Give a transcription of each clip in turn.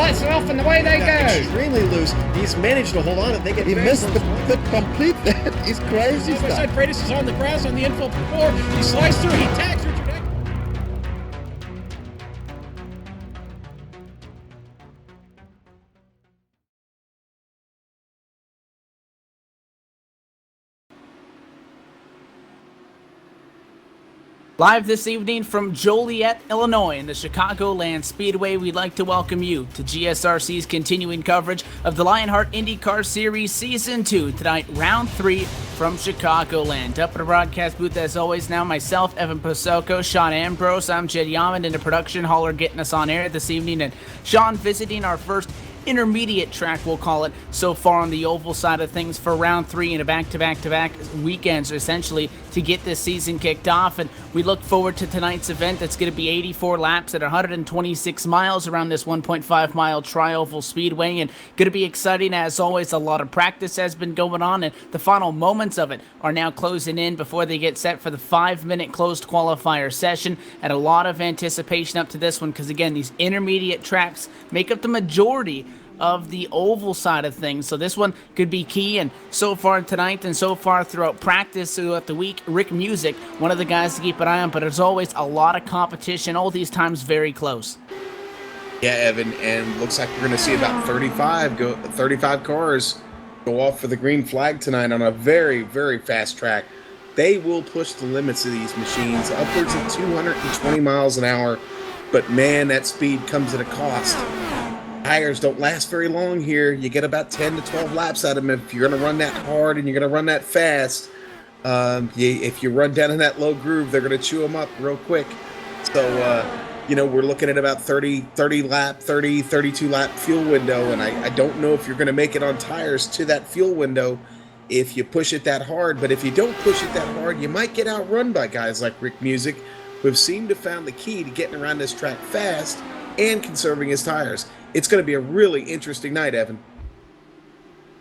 lights are off and away they go. Extremely loose. He's managed to hold on. He missed the complete. He's crazy. As I said, Freitas is on the grass on the infield before. He slides through. He tags Richard. Live this evening from Joliet, Illinois in the Chicagoland Speedway, we'd like to welcome you to GSRC's continuing coverage of the LionHeart IndyCar Series Season 2. Tonight, Round 3 from Chicagoland. Up in the broadcast booth as always now, myself, Evan Posoko, Sean Ambrose, I'm Jed Yaman in the production hauler getting us on air this evening, and Sean visiting our first intermediate track, we'll call it, so far on the oval side of things for round 3 and a back-to-back-to-back weekends, essentially, to get this season kicked off. And we look forward to tonight's event. That's going to be 84 laps at 126 miles around this 1.5-mile tri-oval speedway, and going to be exciting as always. A lot of practice has been going on, and the final moments of it are now closing in before they get set for the 5-minute closed qualifier session. And a lot of anticipation up to this one, because again, these intermediate tracks make up the majority of the oval side of things, so this one could be key. And so far tonight and so far throughout practice throughout the week, Rick Music, one of the guys to keep an eye on, but there's always a lot of competition, all these times very close. Yeah, Evan, and looks like we're going to see about 35 cars go off for the green flag tonight on a very, very fast track. They will push the limits of these machines upwards of 220 miles an hour, but man, that speed comes at a cost. Tires don't last very long here. You get about 10 to 12 laps out of them if you're going to run that hard and you're going to run that fast. If you run down in that low groove, they're going to chew them up real quick. So, we're looking at about 32 lap fuel window, and I don't know if you're going to make it on tires to that fuel window if you push it that hard. But if you don't push it that hard, you might get outrun by guys like Rick Music, who have seemed to have found the key to getting around this track fast and conserving his tires. It's going to be a really interesting night, Evan.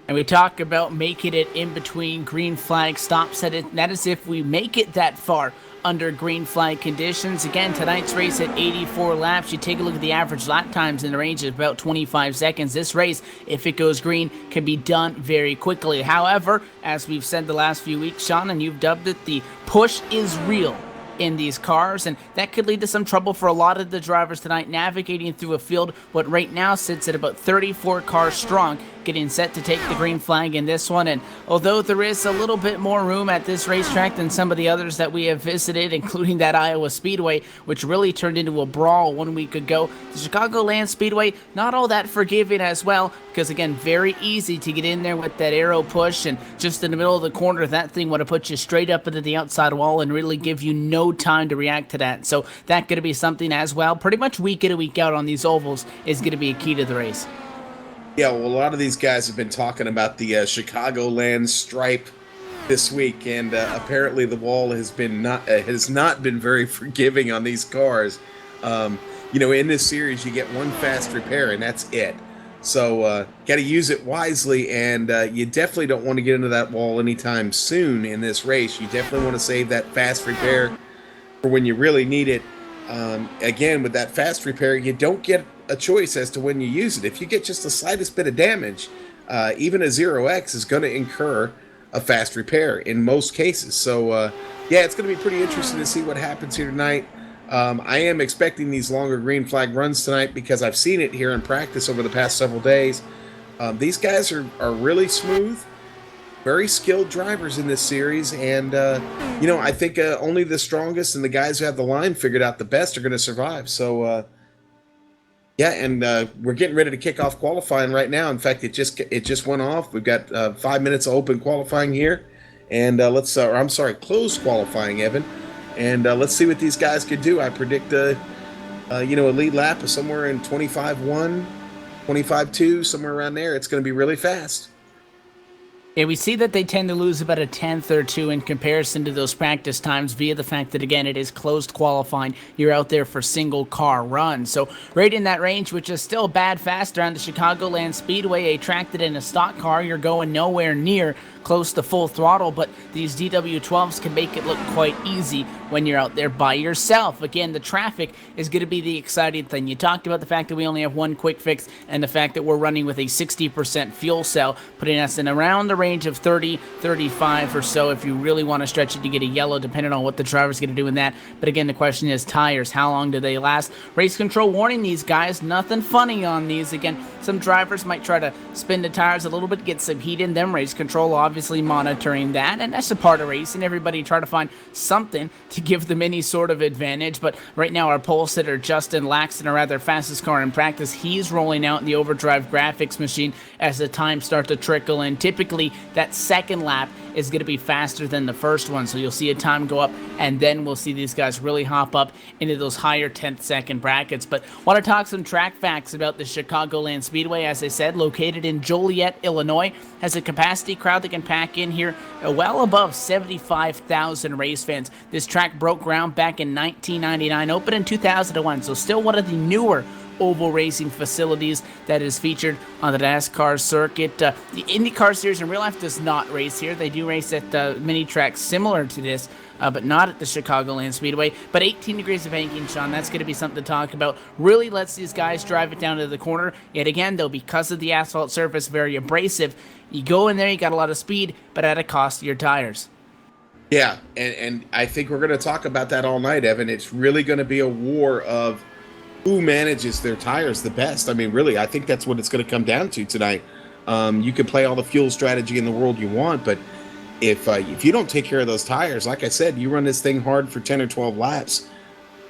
And we talk about making it in between green flag stops. That is if we make it that far under green flag conditions. Again, tonight's race at 84 laps. You take a look at the average lap times in the range of about 25 seconds. This race, if it goes green, can be done very quickly. However, as we've said the last few weeks, Sean, and you've dubbed it, the push is real in these cars, and that could lead to some trouble for a lot of the drivers tonight navigating through a field what right now sits at about 34 cars strong, getting set to take the green flag in this one. And although there is a little bit more room at this racetrack than some of the others that we have visited, including that Iowa Speedway, which really turned into a brawl 1 week ago, the Chicagoland Speedway, not all that forgiving as well, because again, very easy to get in there with that aero push, and just in the middle of the corner, that thing would have put you straight up into the outside wall and really give you no time to react to that. So that going to be something as well. Pretty much week in and week out on these ovals is going to be a key to the race. Yeah, well, a lot of these guys have been talking about the Chicagoland stripe this week, and apparently the wall has not been very forgiving on these cars. In this series, you get one fast repair, and that's it. So got to use it wisely, and you definitely don't want to get into that wall anytime soon in this race. You definitely want to save that fast repair for when you really need it. Again, with that fast repair, you don't get a choice as to when you use it. If you get just the slightest bit of damage, even a 0X is going to incur a fast repair in most cases. So, it's going to be pretty interesting to see what happens here tonight. I am expecting these longer green flag runs tonight because I've seen it here in practice over the past several days. These guys are really smooth, very skilled drivers in this series, and I think only the strongest and the guys who have the line figured out the best are going to survive. So we're getting ready to kick off qualifying right now. In fact, it just went off. We've got 5 minutes of open qualifying here, and closed qualifying, Evan, and let's see what these guys could do. I predict a lead lap of somewhere in 25.1, 25.2, somewhere around there. It's going to be really fast. Yeah, we see that they tend to lose about a tenth or two in comparison to those practice times via the fact that, again, it is closed qualifying. You're out there for single car runs. So right in that range, which is still bad fast around the Chicagoland Speedway, a track that in a stock car, you're going nowhere near close to full throttle, but these DW12s can make it look quite easy when you're out there by yourself. Again, the traffic is going to be the exciting thing. You talked about the fact that we only have one quick fix and the fact that we're running with a 60% fuel cell, putting us in around the range of 30, 35 or so if you really want to stretch it to get a yellow, depending on what the driver's going to do in that. But again, the question is tires. How long do they last? Race control warning these guys, nothing funny on these. Again, some drivers might try to spin the tires a little bit, get some heat in them. Race control obviously monitoring that, and that's a part of racing. Everybody try to find something to give them any sort of advantage, but right now our pole sitter Justin Laxton, or rather fastest car in practice, he's rolling out in the overdrive graphics machine as the times start to trickle in. Typically that second lap is going to be faster than the first one, so you'll see a time go up, and then we'll see these guys really hop up into those higher 10th second brackets. But want to talk some track facts about the Chicagoland Speedway. As I said, located in Joliet, Illinois, has a capacity crowd that can pack in here well above 75,000 race fans. This track broke ground back in 1999, opened in 2001, so still one of the newer oval racing facilities that is featured on the NASCAR circuit. The IndyCar Series in real life does not race here. They do race at mini tracks similar to this, but not at the Chicagoland Speedway. But 18 degrees of banking, Sean, that's going to be something to talk about. Really lets these guys drive it down to the corner. Yet again, though, because of the asphalt surface, very abrasive, you go in there, you got a lot of speed, but at a cost to your tires. Yeah, and I think we're going to talk about that all night, Evan. It's really going to be a war of who manages their tires the best. I mean, really, I think that's what it's going to come down to tonight. You can play all the fuel strategy in the world you want, but if you don't take care of those tires, like I said, you run this thing hard for 10 or 12 laps,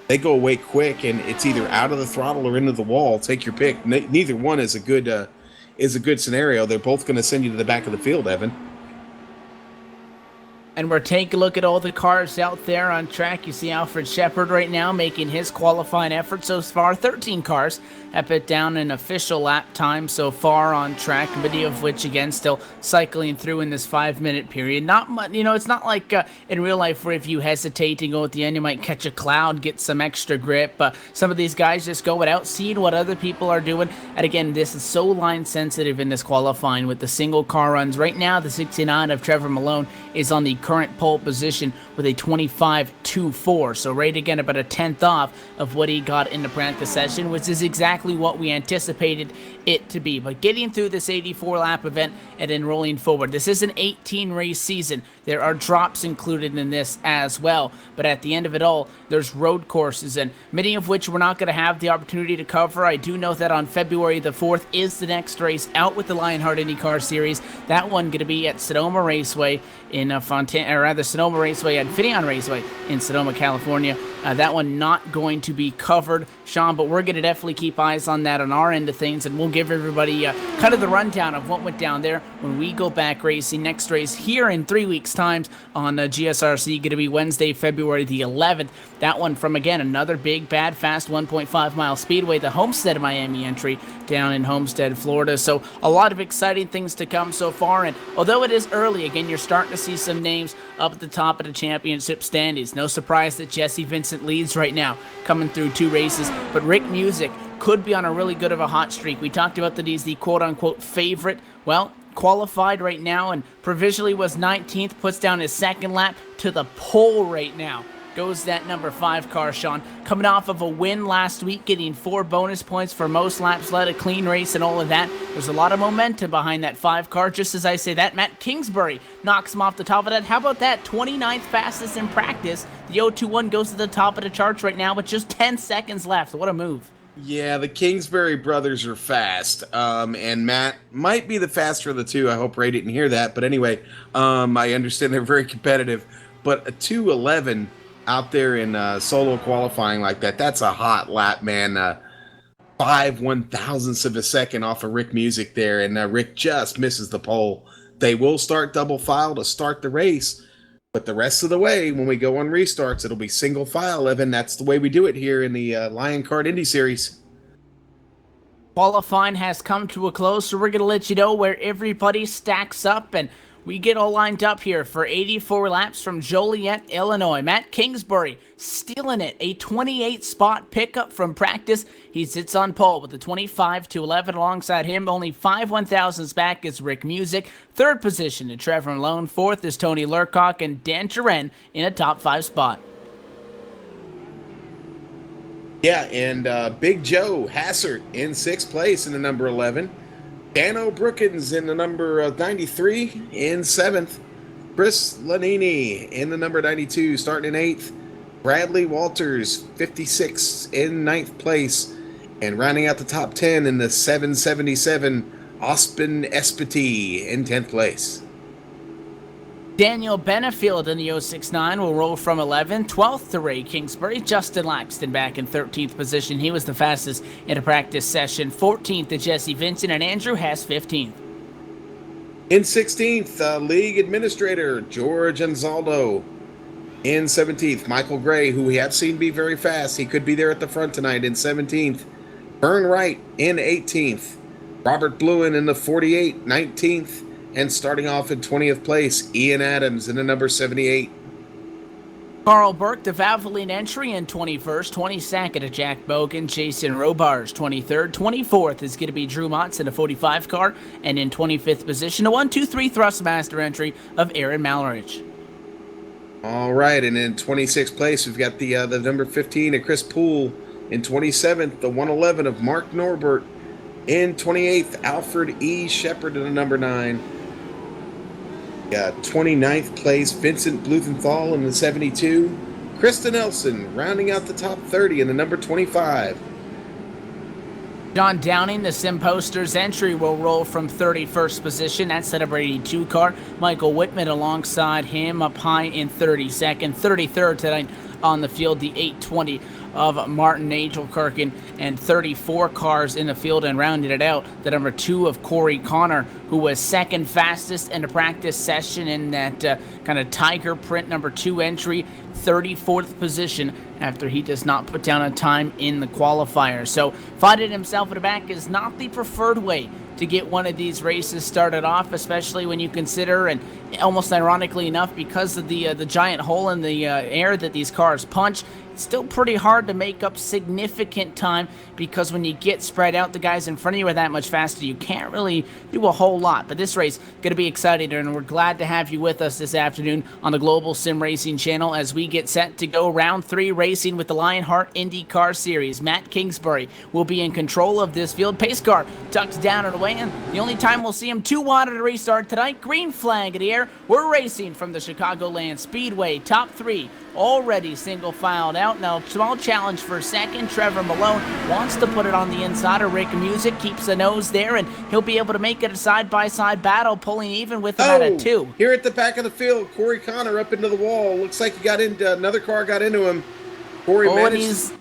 they go away quick, and it's either out of the throttle or into the wall. Take your pick. Neither one is a good scenario. They're both going to send you to the back of the field, Evan. And we're taking a look at all the cars out there on track. You see Alfred Shepard right now making his qualifying effort so far. 13 cars have put down an official lap time so far on track, many of which, again, still cycling through in this 5-minute period. Not much, it's not like in real life where if you hesitate and go at the end, you might catch a cloud, get some extra grip. Some of these guys just go without seeing what other people are doing. And again, this is so line sensitive in this qualifying with the single car runs. Right now, the 69 of Trevor Malone is on the current pole position with a 25.24. So right again, about a tenth off of what he got in the practice session, which is exactly what we anticipated it to be. But getting through this 84-lap event and then rolling forward, this is an 18-race season. There are drops included in this as well. But at the end of it all, there's road courses, and many of which we're not going to have the opportunity to cover. I do know that on February the 4th is the next race out with the LionHeart IndyCar Series. That one going to be at Sonoma Raceway in Sonoma Raceway at Infineon Raceway in Sonoma, California. That one not going to be covered, Sean, but we're going to definitely keep eyes on that on our end of things, and we'll give everybody kind of the rundown of what went down there when we go back racing. Next race here in 3 weeks' time on GSRC, going to be Wednesday, February the 11th. That one from, again, another big, bad, fast 1.5-mile speedway, the Homestead Miami entry down in Homestead, Florida. So a lot of exciting things to come so far, and although it is early, again, you're starting to see some names up at the top of the championship standings. No surprise that Jesse Vincent leads right now, coming through 2 races, but Rick Music could be on a really good of a hot streak. We talked about that he's the quote-unquote favorite. Well, qualified right now and provisionally was 19th, puts down his second lap to the pole right now. Goes that number 5 car, Sean. Coming off of a win last week, getting 4 bonus points for most laps led, a clean race and all of that. There's a lot of momentum behind that 5 car. Just as I say that, Matt Kingsbury knocks him off the top of that. How about that? 29th fastest in practice. The 021 goes to the top of the charts right now with just 10 seconds left. What a move. Yeah, the Kingsbury brothers are fast, and Matt might be the faster of the two. I hope Ray didn't hear that, but anyway, I understand they're very competitive, but a 2:11 out there in solo qualifying like that, that's a hot lap, man. 5/1000ths of a second off of Rick Music there, and Rick just misses the pole. They will start double file to start the race, but the rest of the way, when we go on restarts, it'll be single file, Evan. That's the way we do it here in the LionHeart Indy Series. Qualifying has come to a close, so we're going to let you know where everybody stacks up, and we get all lined up here for 84 laps from Joliet, Illinois. Matt Kingsbury stealing it, a 28-spot pickup from practice. He sits on pole with a 25-11 alongside him. Only 5 1,000s back is Rick Music. Third position to Trevor Malone. Fourth is Tony Lurcock, and Dan Turen in a top 5 spot. Yeah, and Big Joe Hassert in 6th place in the number 11. Dano Brookins in the number 93 in 7th. Chris Lanini in the number 92 starting in 8th. Bradley Walters, 56 in 9th place. And rounding out the top 10 in the 777, Ospen Espity in 10th place. Daniel Benefield in the 069 will roll from 11th. 12th to Ray Kingsbury. Justin Laxton back in 13th position. He was the fastest in a practice session. 14th to Jesse Vincent, and Andrew Hess 15th. In 16th, League Administrator George Anzaldo. In 17th, Michael Gray, who we have seen be very fast. He could be there at the front tonight in 17th. Vern Wright in 18th. Robert Bluen in the 48, 19th. And starting off in 20th place, Ian Adams in the number 78. Carl Burke, the Valvoline entry in 21st. 22nd to Jack Bogan. Jason Robards, 23rd. 24th is going to be Drew Motz in a 45 car. And in 25th position, a 1-2-3 Thrustmaster entry of Aaron Malrich. All right, and in 26th place, we've got the number 15 of Chris Poole. In 27th, the 111 of Mark Norbert. In 28th, Alfred E. Shepard in the number 9. 29th place, Vincent Bluthenthal in the 72. Krista Nelson rounding out the top 30 in the number 25. John Downing, the Sim Posters entry, will roll from 31st position. That's set up a 82 car. Michael Whitman alongside him up high in 32nd. 33rd tonight on the field, the 820 of Martin Nagelkirchen, and 34 cars in the field, and rounded it out, the number 2 of Corey Connor, who was second fastest in the practice session in that kind of tiger print number 2 entry, 34th position after he does not put down a time in the qualifier. So finding himself at the back is not the preferred way to get one of these races started off, especially when you consider, and almost ironically enough, because of the giant hole in the air that these cars punch, it's still pretty hard to make up significant time, because when you get spread out, the guys in front of you are that much faster. You can't really do a whole lot. But this race going to be exciting, and we're glad to have you with us this afternoon on the Global Sim Racing channel as we get set to go round 3 racing with the LionHeart IndyCar Series. Matt Kingsbury will be in control of this field. Pace car tucked down and away, and the only time we'll see him too wide at a restart tonight. Green flag in the air. We're racing from the Chicagoland Speedway. Top 3 already single-filed out. Now, small challenge for second. Trevor Malone wants to put it on the inside of Rick Music, keeps the nose there, and he'll be able to make it a side-by-side battle, pulling even with him at a 2. Here at the back of the field, Corey Connor up into the wall. Looks like he got into another car, got into him. Corey managed.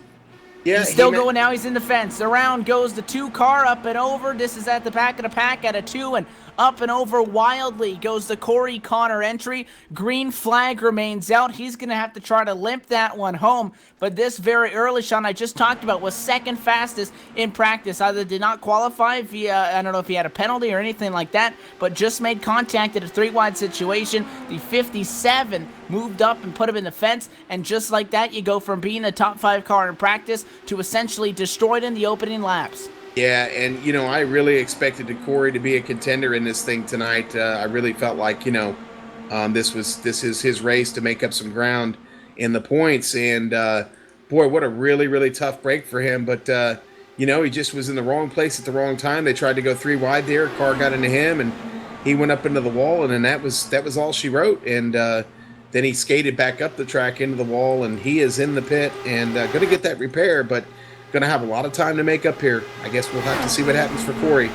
He's still going now. He's in the fence. Around goes the 2 car, up and over. This is at the back of the pack at a 2, and up and over wildly goes the Corey Connor entry. Green flag remains out. He's going to have to try to limp that one home. But this very early, Sean, I just talked about, was second fastest in practice. Either did not qualify via, I don't know if he had a penalty or anything like that, but just made contact at a 3-wide situation. The 57 moved up and put him in the fence, and just like that, you go from being a top 5 car in practice to essentially destroyed in the opening laps. Yeah, and, I really expected Corey to be a contender in this thing tonight. I really felt like, this is his race to make up some ground in the points. And, boy, what a really, really tough break for him. But, he just was in the wrong place at the wrong time. They tried to go 3 wide there. Car got into him, and he went up into the wall, and then that was all she wrote. And then he skated back up the track into the wall, and he is in the pit and going to get that repair, but going to have a lot of time to make up here. I guess we'll have to see what happens for Corey.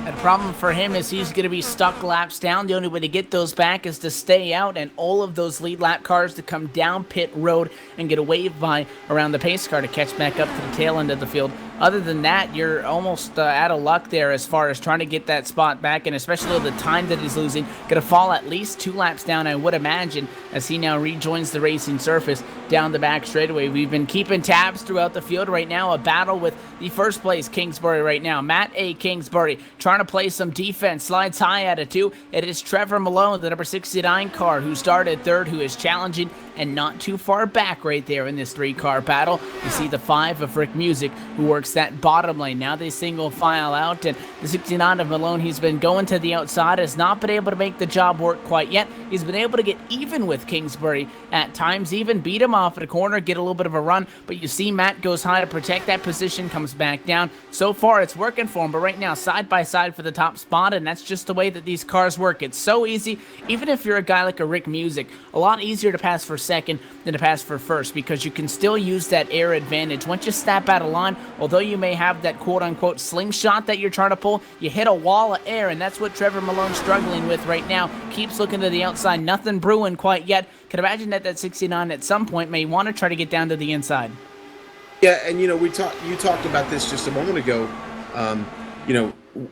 The problem for him is he's going to be stuck laps down. The only way to get those back is to stay out, and all of those lead lap cars to come down pit road and get a wave by around the pace car to catch back up to the tail end of the field other than that, you're almost out of luck there as far as trying to get that spot back, and especially the time that he's losing. Going to fall at least 2 laps down, I would imagine, as he now rejoins the racing surface down the back straightaway. We've been keeping tabs throughout the field right now. A battle with the first place Kingsbury right now. Matt A. Kingsbury trying to play some defense. Slides high at it too. It is Trevor Malone, the number 69 car, who started third, who is challenging and not too far back right there in this 3-car battle. You see the 5 of Rick Music, who works that bottom lane. Now they single file out, and the 69 of Malone, he's been going to the outside, has not been able to make the job work quite yet. He's been able to get even with Kingsbury at times, even beat him off at a corner, get a little bit of a run, but you see Matt goes high to protect that position, comes back down. So far, it's working for him, but right now, side by side for the top spot, and that's just the way that these cars work. It's so easy, even if you're a guy like a Rick Music, a lot easier to pass for second than to pass for first, because you can still use that air advantage. Once you snap out of line, although you may have that quote-unquote slingshot that you're trying to pull, you hit a wall of air, and that's what Trevor Malone's struggling with right now. Keeps looking to the outside, nothing brewing quite yet. Can imagine that 69 at some point may want to try to get down to the inside. Yeah, and you talked about this just a moment ago.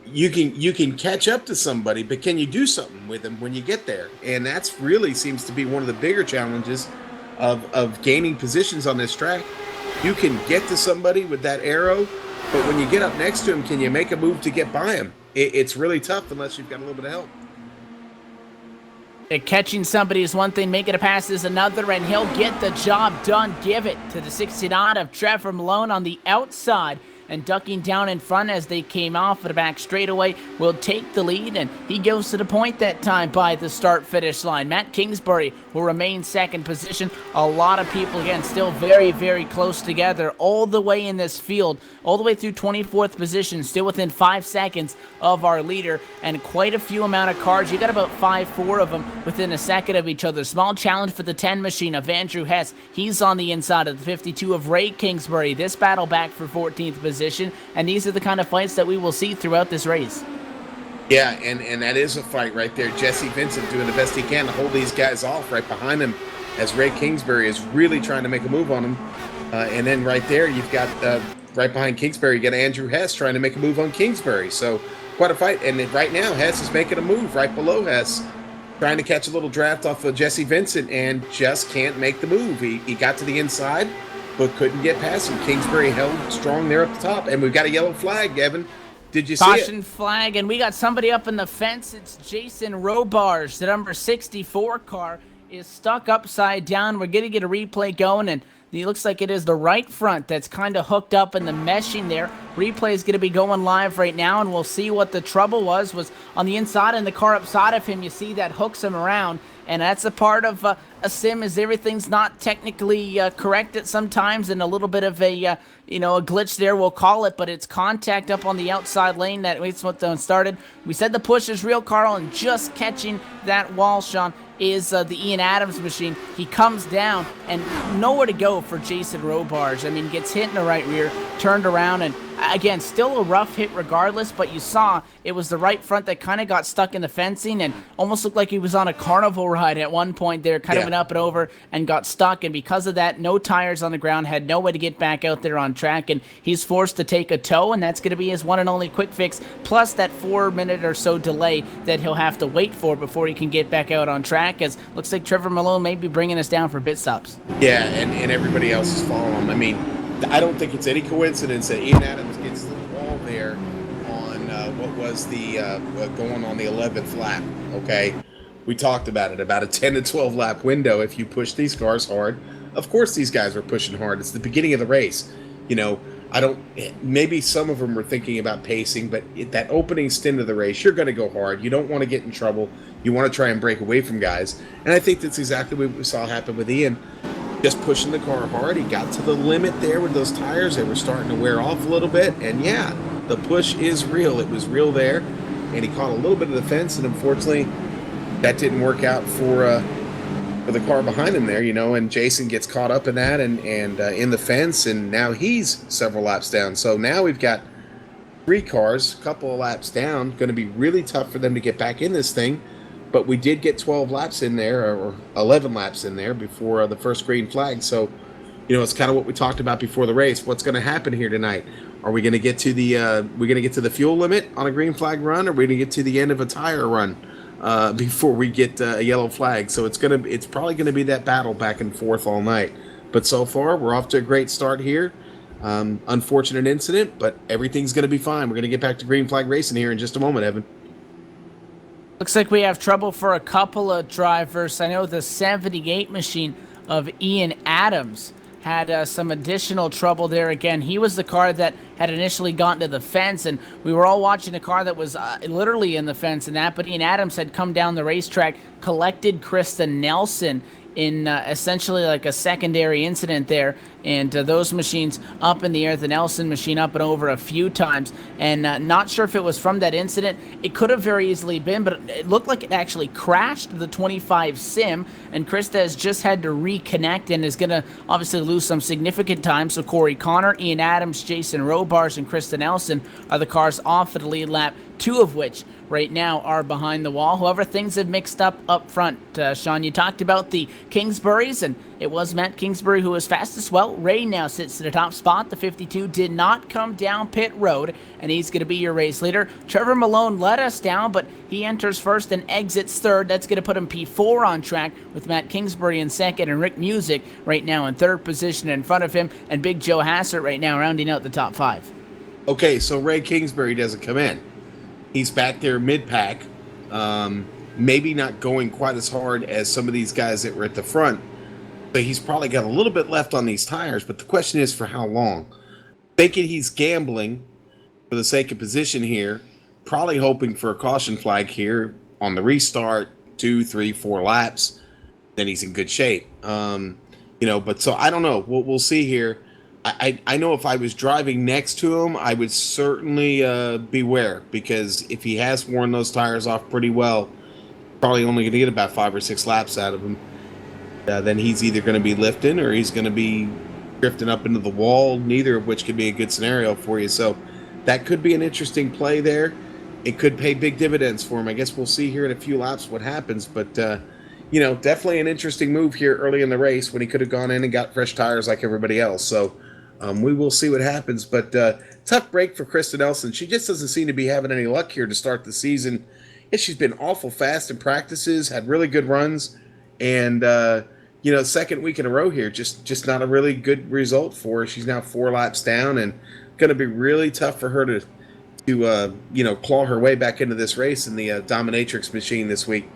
You can catch up to somebody, but can you do something with them when you get there? And that's really seems to be one of the bigger challenges of gaining positions on this track. You can get to somebody with that arrow, but when you get up next to him, can you make a move to get by him? It's really tough unless you've got a little bit of help. Catching somebody is one thing, making a pass is another, and he'll get the job done. Give it to the 69 of Trevor Malone on the outside, and ducking down in front as they came off of the back straightaway will take the lead, and he goes to the point that time by the start-finish line. Matt Kingsbury will remain second position. A lot of people, again, still very, very close together all the way in this field, all the way through 24th position, still within 5 seconds of our leader, and quite a few amount of cars. You got about 4 of them within a second of each other. Small challenge for the 10 machine of Andrew Hess. He's on the inside of the 52 of Ray Kingsbury. This battle back for 14th position. And these are the kind of fights that we will see throughout this race. Yeah, and that is a fight right there. Jesse Vincent doing the best he can to hold these guys off right behind him as Ray Kingsbury is really trying to make a move on him. And then right there, you've got right behind Kingsbury, you got Andrew Hess trying to make a move on Kingsbury. So quite a fight. And right now, Hess is making a move right below Hess, trying to catch a little draft off of Jesse Vincent and just can't make the move. He got to the inside, but couldn't get past him. Kingsbury held strong there at the top. And we've got a yellow flag, Evan. Did you see it? Caution flag, and we got somebody up in the fence. It's Jason Robarge. The number 64 car is stuck upside down. We're going to get a replay going, and it looks like it is the right front that's kind of hooked up in the meshing there. Replay is going to be going live right now, and we'll see what the trouble was on the inside, and the car upside of him. You see that hooks him around, and that's a part of a sim, is everything's not technically correct at sometimes, and a little bit of a glitch there, we'll call it, but it's contact up on the outside lane that waits what started. We said the push is real, Carl, and just catching that wall, Sean, is the Ian Adams machine. He comes down, and nowhere to go for Jason Robarge. I mean, gets hit in the right rear, turned around, and again, still a rough hit regardless, but you saw it was the right front that kind of got stuck in the fencing and almost looked like he was on a carnival ride at one point there, kind of went up and over and got stuck, and because of that, no tires on the ground, had no way to get back out there on track, and he's forced to take a tow, and that's going to be his one and only quick fix, plus that 4-minute or so delay that he'll have to wait for before he can get back out on track, as looks like Trevor Malone may be bringing us down for pit stops. Yeah, and everybody else is following him. I mean, I don't think it's any coincidence that Ian Adams gets the wall there on what was the going on the 11th lap, okay? We talked about it, about a 10 to 12 lap window if you push these cars hard. Of course these guys are pushing hard. It's the beginning of the race. Maybe some of them were thinking about pacing, but that opening stint of the race, you're going to go hard. You don't want to get in trouble. You want to try and break away from guys. And I think that's exactly what we saw happen with Ian. Just pushing the car hard. He got to the limit there with those tires. They were starting to wear off a little bit. And yeah, the push is real. It was real there. And he caught a little bit of the fence. And unfortunately, that didn't work out for the car behind him there, and Jason gets caught up in that and in the fence. And now he's several laps down. So now we've got 3 cars, a couple of laps down. Going to be really tough for them to get back in this thing. But we did get 12 laps in there, or 11 laps in there before the first green flag. So, it's kind of what we talked about before the race. What's going to happen here tonight? Are we going to get to the fuel limit on a green flag run? Or are we going to get to the end of a tire run before we get a yellow flag? So it's probably going to be that battle back and forth all night. But so far, we're off to a great start here. Unfortunate incident, but everything's going to be fine. We're going to get back to green flag racing here in just a moment, Evan. Looks like we have trouble for a couple of drivers. I know the 78 machine of Ian Adams had some additional trouble there again. He was the car that had initially gotten to the fence, and we were all watching a car that was literally in the fence and that, but Ian Adams had come down the racetrack, collected Krista Nelson in essentially like a secondary incident there, and those machines up in the air, the Nelson machine up and over a few times, and not sure if it was from that incident. It could have very easily been, but it looked like it actually crashed the 25 sim, and Krista has just had to reconnect and is going to obviously lose some significant time. So Corey Connor, Ian Adams, Jason Robarge, and Krista Nelson are the cars off at the lead lap, two of which right now are behind the wall. However, things have mixed up front. Sean, you talked about the Kingsburys, and it was Matt Kingsbury who was fastest. Well, Ray now sits in the top spot. The 52 did not come down pit road, and he's going to be your race leader. Trevor Malone let us down, but he enters first and exits third. That's going to put him P4 on track, with Matt Kingsbury in second and Rick Music right now in third position in front of him, and Big Joe Hassert right now rounding out the top five. Okay, so Ray Kingsbury doesn't come in. He's back there mid-pack, maybe not going quite as hard as some of these guys that were at the front, but he's probably got a little bit left on these tires, but the question is for how long? Thinking he's gambling for the sake of position here, probably hoping for a caution flag here on the restart, 2, 3, 4 laps, then he's in good shape. But so I don't know. We'll see here. I know if I was driving next to him, I would certainly beware, because if he has worn those tires off pretty well, probably only going to get about 5 or 6 laps out of him. Then he's either going to be lifting or he's going to be drifting up into the wall, neither of which could be a good scenario for you. So that could be an interesting play there. It could pay big dividends for him. I guess we'll see here in a few laps what happens, but definitely an interesting move here early in the race when he could have gone in and got fresh tires like everybody else. So we will see what happens, but tough break for Krista Nelson. She just doesn't seem to be having any luck here to start the season. She's been awful fast in practices, had really good runs, and second week in a row here, just not a really good result for her. She's now 4 laps down, and going to be really tough for her to claw her way back into this race in the Dominatrix machine this week.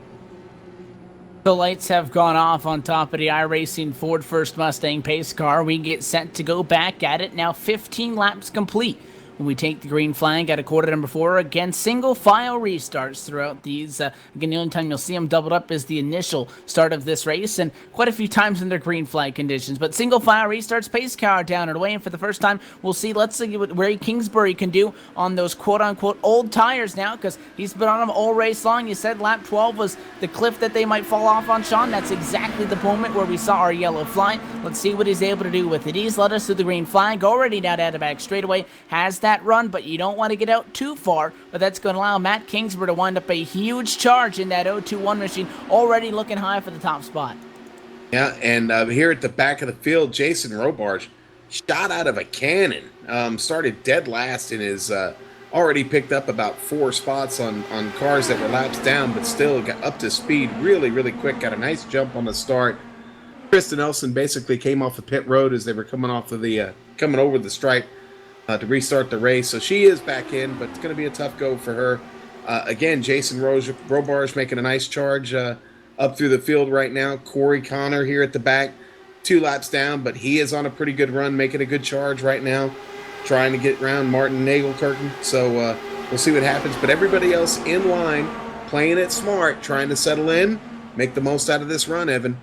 The lights have gone off on top of the iRacing Ford First Mustang pace car. We get set to go back at it. Now 15 laps complete when we take the green flag at a quarter number 4. Again, single file restarts throughout these. Again, the only time you'll see them doubled up is the initial start of this race, and quite a few times in their green flag conditions. But single file restarts, pace car down and away, and for the first time, let's see what Ray Kingsbury can do on those quote-unquote old tires now, because he's been on them all race long. You said lap 12 was the cliff that they might fall off on, Sean. That's exactly the moment where we saw our yellow flag. Let's see what he's able to do with it. He's led us to the green flag, already down at the back straightaway, has that run, but you don't want to get out too far, but that's going to allow Matt Kingsbury to wind up a huge charge in that 021 machine, already looking high for the top spot. Yeah, and here at the back of the field, Jason Robarge shot out of a cannon, started dead last in his already picked up about 4 spots on cars that were laps down, but still got up to speed really, really quick, got a nice jump on the start. Krista Nelson basically came off the pit road as they were coming off of the coming over the stripe to restart the race. So she is back in, but it's going to be a tough go for her. Again, Jason Robarge making a nice charge up through the field right now. Corey Connor here at the back, 2 laps down, but he is on a pretty good run, making a good charge right now, trying to get around Martin Nagelkirchen. So we'll see what happens. But everybody else in line, playing it smart, trying to settle in, make the most out of this run, Evan.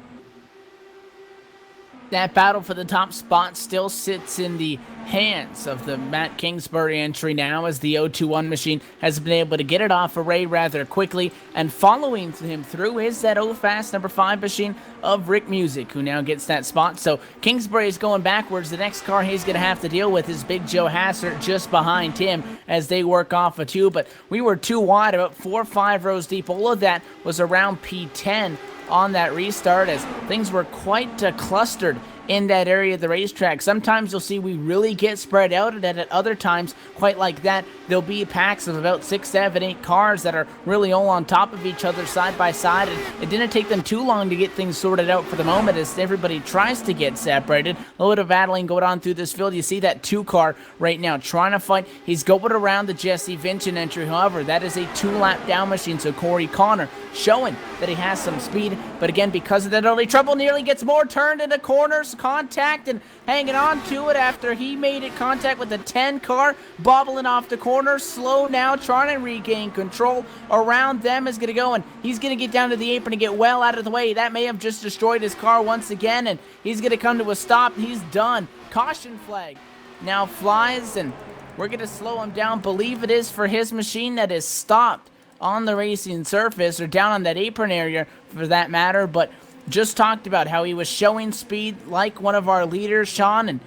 That battle for the top spot still sits in the hands of the Matt Kingsbury entry now, as the 021 machine has been able to get it off of Ray rather quickly, and following him through is that fast number 5 machine of Rick Music, who now gets that spot. So Kingsbury is going backwards. The next car he's going to have to deal with is Big Joe Hassert just behind him as they work off a 2, but we were too wide, about 4 or 5 rows deep. All of that was around P10 on that restart, as things were quite clustered in that area of the racetrack. Sometimes you'll see we really get spread out, and at other times, quite like that, there'll be packs of about 6, 7, 8 cars that are really all on top of each other side by side, and it didn't take them too long to get things sorted out for the moment as everybody tries to get separated. A little bit of battling going on through this field. You see that 2 car right now trying to fight. He's going around the Jesse Vincent entry. However, that is a 2-lap down machine, so Corey Connor showing that he has some speed, but again, because of that early trouble, nearly gets more turned into corners, contact, and hanging on to it after he made it contact with the 10 car, bobbling off the corner, slow now, trying to regain control. Around them is going to go, and he's going to get down to the apron and get well out of the way. That may have just destroyed his car once again, and he's going to come to a stop. He's done. Caution flag now flies, and we're going to slow him down. Believe it is for his machine that is stopped on the racing surface, or down on that apron area for that matter, but just talked about how he was showing speed like one of our leaders, Sean, and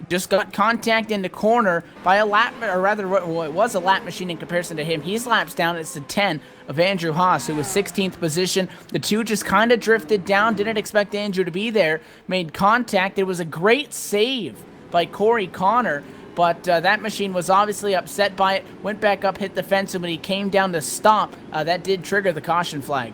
just got contact in the corner by a lap, or rather, well, it was a lap machine in comparison to him. He's laps down. It's the 10 of Andrew Haas, who was 16th position. The 2 just kind of drifted down, didn't expect Andrew to be there, made contact. It was a great save by Corey Connor, but that machine was obviously upset by it, went back up, hit the fence, and when he came down to stop, that did trigger the caution flag.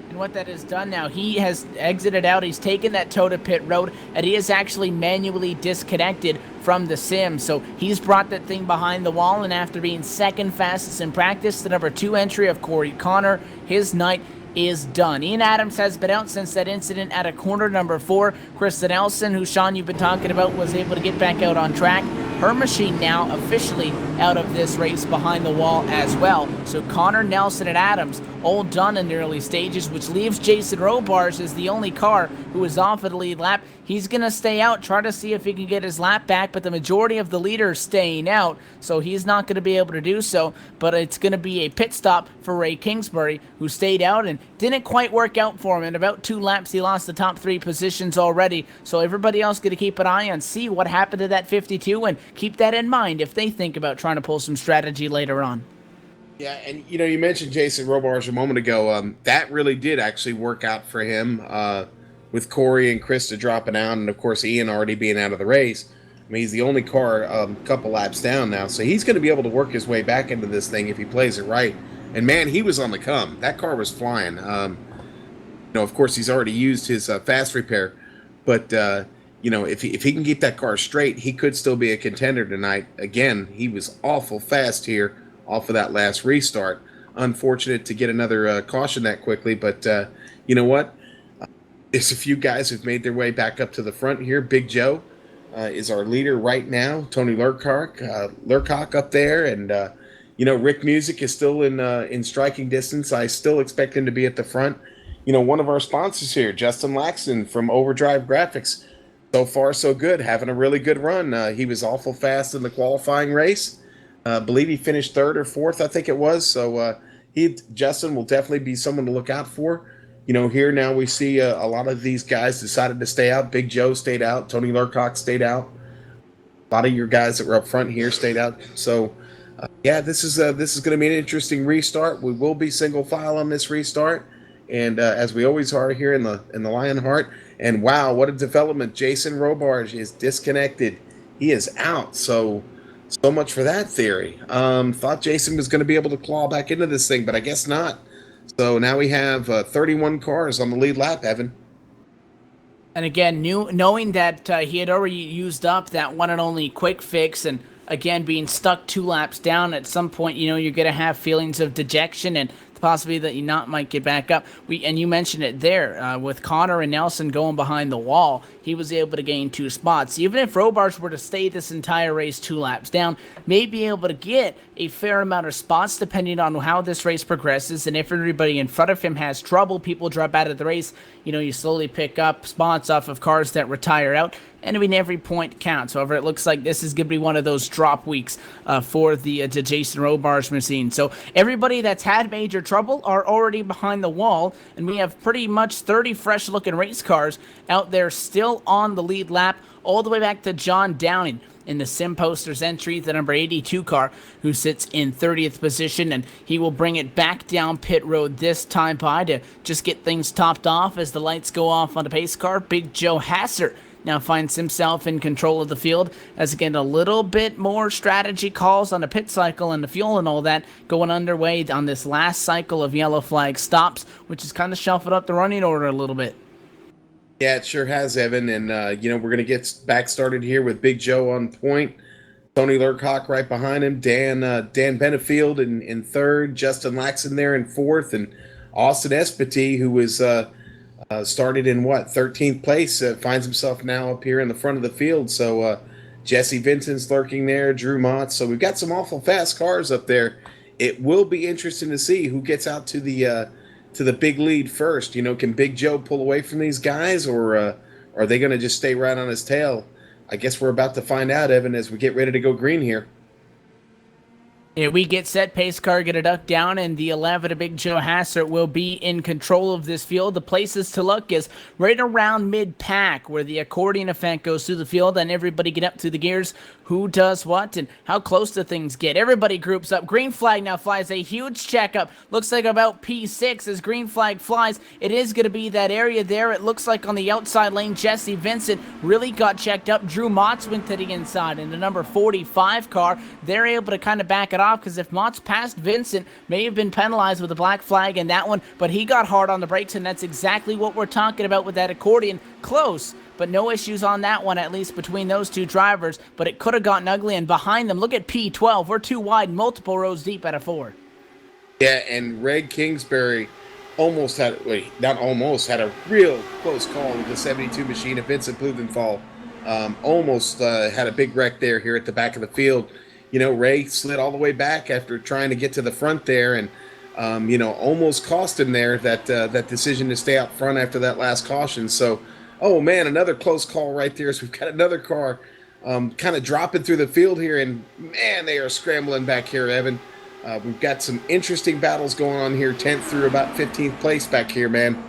And what that has done now, he has exited out, he's taken that toe to pit road, and he is actually manually disconnected from the sim. So he's brought that thing behind the wall, and after being second fastest in practice, the number 2 entry of Corey Connor, his night is done. Ian Adams has been out since that incident at a corner number 4. Krista Nelson, who Sean you've been talking about, was able to get back out on track. Her machine now officially out of this race behind the wall as well. So Connor, Nelson, and Adams all done in the early stages, which leaves Jason Robarge as the only car who is off of the lead lap. He's going to stay out, try to see if he can get his lap back, but the majority of the leaders staying out, so he's not going to be able to do so. But it's going to be a pit stop for Ray Kingsbury, who stayed out and didn't quite work out for him. In about 2 laps, he lost the top 3 positions already, so everybody else going to keep an eye on, see what happened to that 52, and keep that in mind if they think about trying to pull some strategy later on. Yeah, and you mentioned Jason Robarge a moment ago. That really did actually work out for him with Corey and Krista dropping out, and of course Ian already being out of the race. I mean, he's the only car a couple laps down now, so he's going to be able to work his way back into this thing if he plays it right. And man, he was on the come. That car was flying. Of course, he's already used his fast repair, but if he can keep that car straight, he could still be a contender tonight. Again, he was awful fast here off of that last restart. Unfortunate to get another caution that quickly, but you know what? There's a few guys who've made their way back up to the front here. Big Joe is our leader right now. Tony Lurcock up there, and Rick Music is still in striking distance. I still expect him to be at the front. One of our sponsors here, Justin Laxton from Overdrive Graphics. So far, so good. Having a really good run. He was awful fast in the qualifying race. I believe he finished 3rd or 4th, I think it was. So Justin will definitely be someone to look out for. Here now we see a lot of these guys decided to stay out. Big Joe stayed out. Tony Lurcock stayed out. A lot of your guys that were up front here stayed out. So, this is going to be an interesting restart. We will be single file on this restart, and as we always are here in the LionHeart. And wow, what a development! Jason Robarge is disconnected. He is out. So much for that theory. Thought Jason was going to be able to claw back into this thing, but I guess not. So now we have 31 cars on the lead lap, Evan. And again, knowing that he had already used up that one and only quick fix, and again being stuck 2 laps down, at some point, you're going to have feelings of dejection and possibly that you might get back up. And you mentioned it there, with Connor and Nelson going behind the wall, he was able to gain 2 spots. Even if Robarge were to stay this entire race 2 laps down, may be able to get a fair amount of spots depending on how this race progresses. And if everybody in front of him has trouble, people drop out of the race, you slowly pick up spots off of cars that retire out. And every point counts. However, it looks like this is going to be one of those drop weeks for the Jason Robarge machine. So everybody that's had major trouble are already behind the wall, and we have pretty much 30 fresh-looking race cars out there still on the lead lap, all the way back to John Downing. in the Sim Posters entry, the number 82 car, who sits in 30th position, and he will bring it back down pit road this time by to just get things topped off as the lights go off on the pace car. Big Joe Hasser now finds himself in control of the field, as again a little bit more strategy calls on the pit cycle and the fuel and all that going underway on this last cycle of yellow flag stops, which has kind of shuffled up the running order a little bit. Yeah, it sure has, Evan. And, we're going to get back started here with Big Joe on point. Tony Lurcock right behind him. Dan Benefield in third. Justin Laxon there in fourth. And Austin Espity, who was started in, 13th place, finds himself now up here in the front of the field. So Jesse Vincent's lurking there. Drew Mott. So we've got some awful fast cars up there. It will be interesting to see who gets out to the big lead first. Can Big Joe pull away from these guys, or are they going to just stay right on his tail? I guess we're about to find out, Evan, as we get ready to go green here. Yeah, we get set, pace car get a duck down, and the 11 Big Joe Hasser will be in control of this field. The places to look is right around mid-pack, where the accordion effect goes through the field, and everybody get up to the gears, who does what, and how close do things get. Everybody groups up. Green flag now flies a huge checkup. Looks like about P6 as green flag flies. It is going to be that area there. It looks like on the outside lane, Jesse Vincent really got checked up. Drew Motz went to the inside, and the number 45 car, they're able to kind of back it off, because if Mott's passed Vincent, may have been penalized with a black flag in that one, but he got hard on the brakes, and that's exactly what we're talking about with that accordion. Close, but no issues on that one, at least between those two drivers, but it could have gotten ugly, and behind them, look at P12. We're too wide, multiple rows deep out of 4. Yeah, and Red Kingsbury had a real close call with the 72 machine of Vincent Blumenthal. Almost had a big wreck there here at the back of the field. Ray slid all the way back after trying to get to the front there, and almost cost him there that decision to stay out front after that last caution. So, oh man, another close call right there. So we've got another car kind of dropping through the field here, and man, they are scrambling back here, Evan. We've got some interesting battles going on here, 10th through about 15th place back here, man.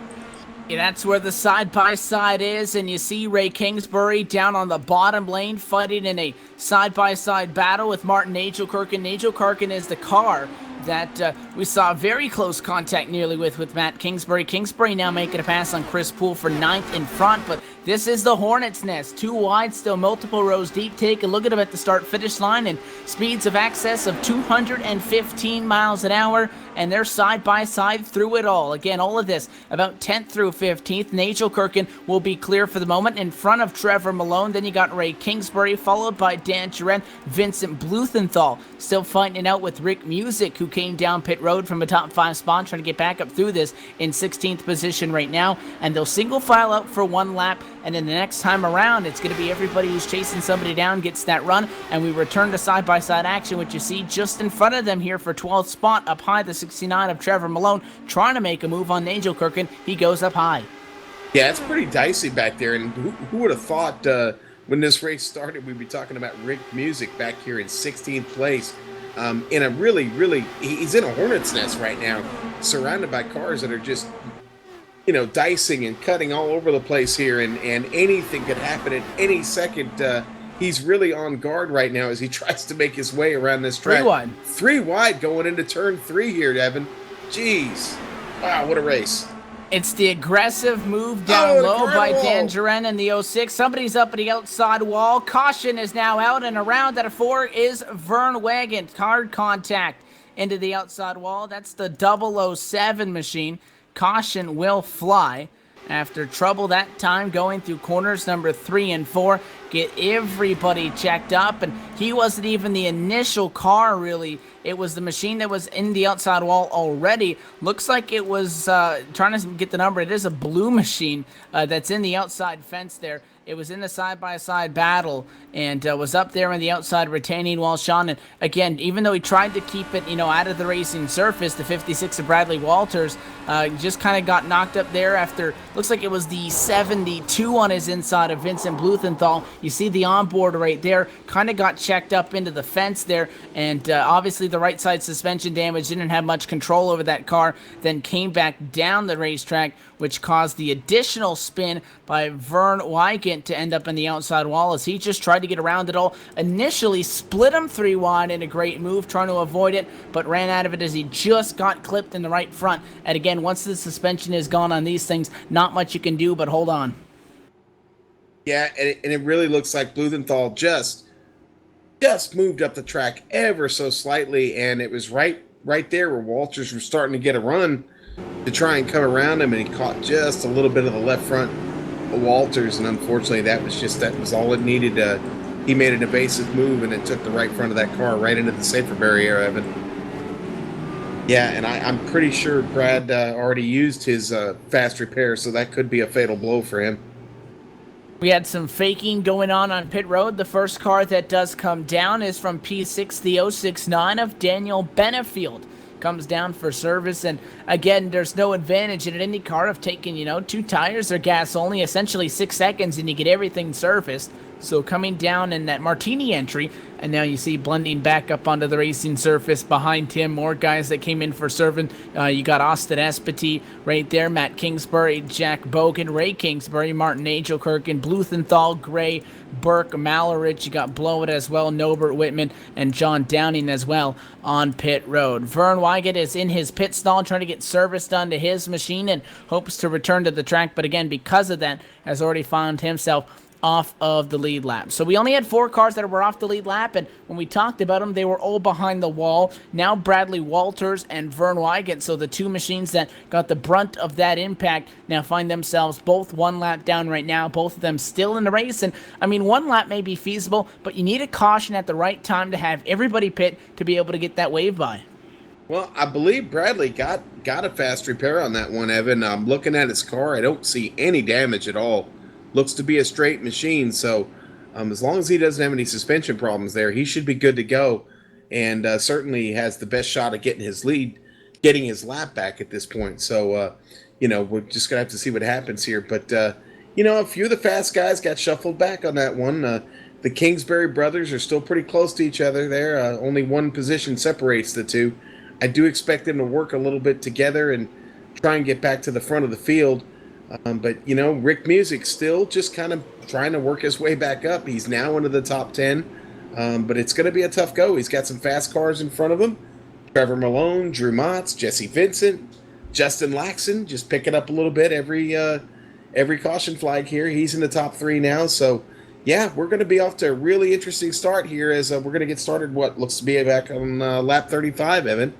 Yeah, that's where the side-by-side is, and you see Ray Kingsbury down on the bottom lane fighting in a side-by-side battle with Martin Nagelkirchen. Nagelkirchen is the car that we saw very close contact nearly with Matt Kingsbury. Kingsbury now making a pass on Chris Poole for 9th in front, but this is the Hornet's Nest. Too wide, still multiple rows deep. Take a look at them at the start-finish line, and speeds of access of 215 miles an hour, and they're side-by-side through it all. Again, all of this about 10th through 15th. Nagelkirchen will be clear for the moment in front of Trevor Malone. Then you got Ray Kingsbury, followed by Dan Duran. Vincent Blumenthal still fighting it out with Rick Music, who came down pit road from a top 5 spot, trying to get back up through this in 16th position right now. And they'll single file out for one lap, and then the next time around, it's going to be everybody who's chasing somebody down gets that run, and we return to side-by-side action, which you see just in front of them here for 12th spot. Up high, the 69 of Trevor Malone, trying to make a move on Nagelkirchen. He goes up high. Yeah, it's pretty dicey back there, and who would have thought when this race started we'd be talking about Rick Music back here in 16th place. In a really, he's in a hornet's nest right now, surrounded by cars that are just, dicing and cutting all over the place here, and anything could happen at any second. He's really on guard right now as he tries to make his way around this track. 3 wide going into turn 3 here, Evan. Jeez. Wow, what a race. It's the aggressive move down low by Dan Duran in the 06. Somebody's up at the outside wall. Caution is now out, and around at a 4 is Vern Wagon. Hard contact into the outside wall. That's the 007 machine. Caution will fly after trouble that time going through corners number 3 and 4. Get everybody checked up, and he wasn't even the initial car, really. It was the machine that was in the outside wall already. Looks like it was trying to get the number. It is a blue machine that's in the outside fence there. It was in the side-by-side battle and was up there in the outside retaining wall, Sean. And again, even though he tried to keep it, out of the racing surface, the 56 of Bradley Walters just kind of got knocked up there after, looks like it was the 72 on his inside of Vincent Blumenthal. You see the onboard right there, kind of got checked up into the fence there, and obviously the right side suspension damage, didn't have much control over that car, then came back down the racetrack, which caused the additional spin by Vern Wyken. second to end up in the outside wall as he just tried to get around it all. Initially split him 3 wide in a great move, trying to avoid it, but ran out of it as he just got clipped in the right front. And again, once the suspension is gone on these things, not much you can do but hold on. Yeah, and it really looks like Blumenthal just moved up the track ever so slightly, and it was right there where Walters was starting to get a run to try and come around him, and he caught just a little bit of the left front of Walters, and unfortunately that was all it needed. He made an evasive move, and it took the right front of that car right into the safer barrier, Evan. Yeah, and I'm pretty sure Brad already used his fast repair, so that could be a fatal blow for him. We had some faking going on pit road. The first car that does come down is from P6, the 069 of Daniel Benefield. Comes down for service, and again, there's no advantage in an IndyCar of taking, 2 tires or gas only, essentially 6 seconds, and you get everything surfaced. So coming down in that Martini entry, and now you see blending back up onto the racing surface behind him, more guys that came in for serving. You got Austin Espety right there, Matt Kingsbury, Jack Bogan, Ray Kingsbury, Martin Agelkirk, Blumenthal, Gray, Burke, Malerich. You got Blowett as well, Nobert Whitman, and John Downing as well on pit road. Vern Wygant is in his pit stall trying to get service done to his machine and hopes to return to the track, but again, because of that, has already found himself off of the lead lap. So we only had 4 cars that were off the lead lap, and when we talked about them, they were all behind the wall. Now Bradley Walters and Vern Wygant, so the 2 machines that got the brunt of that impact, now find themselves both 1 lap down right now, both of them still in the race. And I mean, 1 lap may be feasible, but you need a caution at the right time to have everybody pit to be able to get that wave by. Well, I believe Bradley got a fast repair on that one, Evan. I'm looking at his car. I don't see any damage at all. Looks to be a straight machine, so as long as he doesn't have any suspension problems there, he should be good to go, and certainly has the best shot at getting his lap back at this point. So, we're just going to have to see what happens here. But, a few of the fast guys got shuffled back on that one. The Kingsbury brothers are still pretty close to each other there. Only 1 position separates the 2. I do expect them to work a little bit together and try and get back to the front of the field. But, Rick Music still just kind of trying to work his way back up. He's now into the top 10, but it's going to be a tough go. He's got some fast cars in front of him. Trevor Malone, Drew Motz, Jesse Vincent, Justin Laxon, just picking up a little bit every caution flag here. He's in the top 3 now. So, yeah, we're going to be off to a really interesting start here as we're going to get started what looks to be back on lap 35, Evan.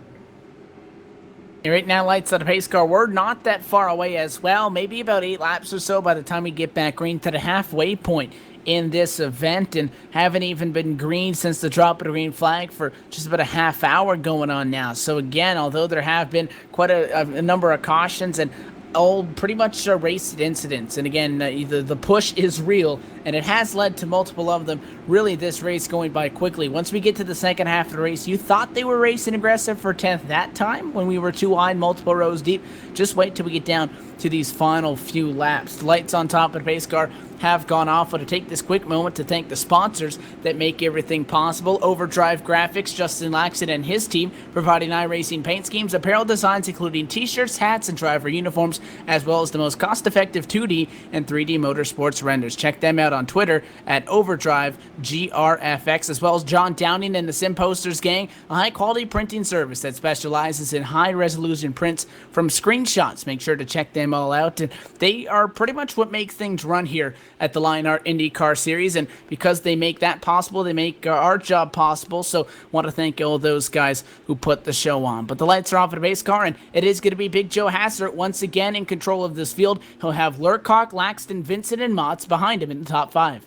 Right now, lights on a pace car. We're not that far away as well. Maybe about 8 laps or so by the time we get back green to the halfway point in this event, and haven't even been green since the drop of the green flag for just about a half hour going on now. So again, although there have been quite a number of cautions and all pretty much raced incidents, and again, the push is real, and it has led to multiple of them. Really, this race going by quickly. Once we get to the second half of the race, you thought they were racing aggressive for 10th that time when we were 2 wide, multiple rows deep. Just wait till we get down to these final few laps. The lights on top of the pace car have gone off. But to take this quick moment to thank the sponsors that make everything possible. Overdrive Graphics, Justin Laxon and his team, providing iRacing paint schemes, apparel designs including t-shirts, hats, and driver uniforms, as well as the most cost-effective 2D and 3D motorsports renders. Check them out on Twitter at Overdrive GRFX, as well as John Downing and the Sim Posters gang, a high-quality printing service that specializes in high-resolution prints from screenshots. Make sure to check them all out. And they are pretty much what makes things run here at the LionHeart IndyCar Series, and because they make that possible, they make our job possible. So want to thank all those guys who put the show on. But the lights are off at a base car, and it is going to be Big Joe Hassert once again in control of this field. He'll have Lurcock, Laxton, Vincent, and Motz behind him in the top 5.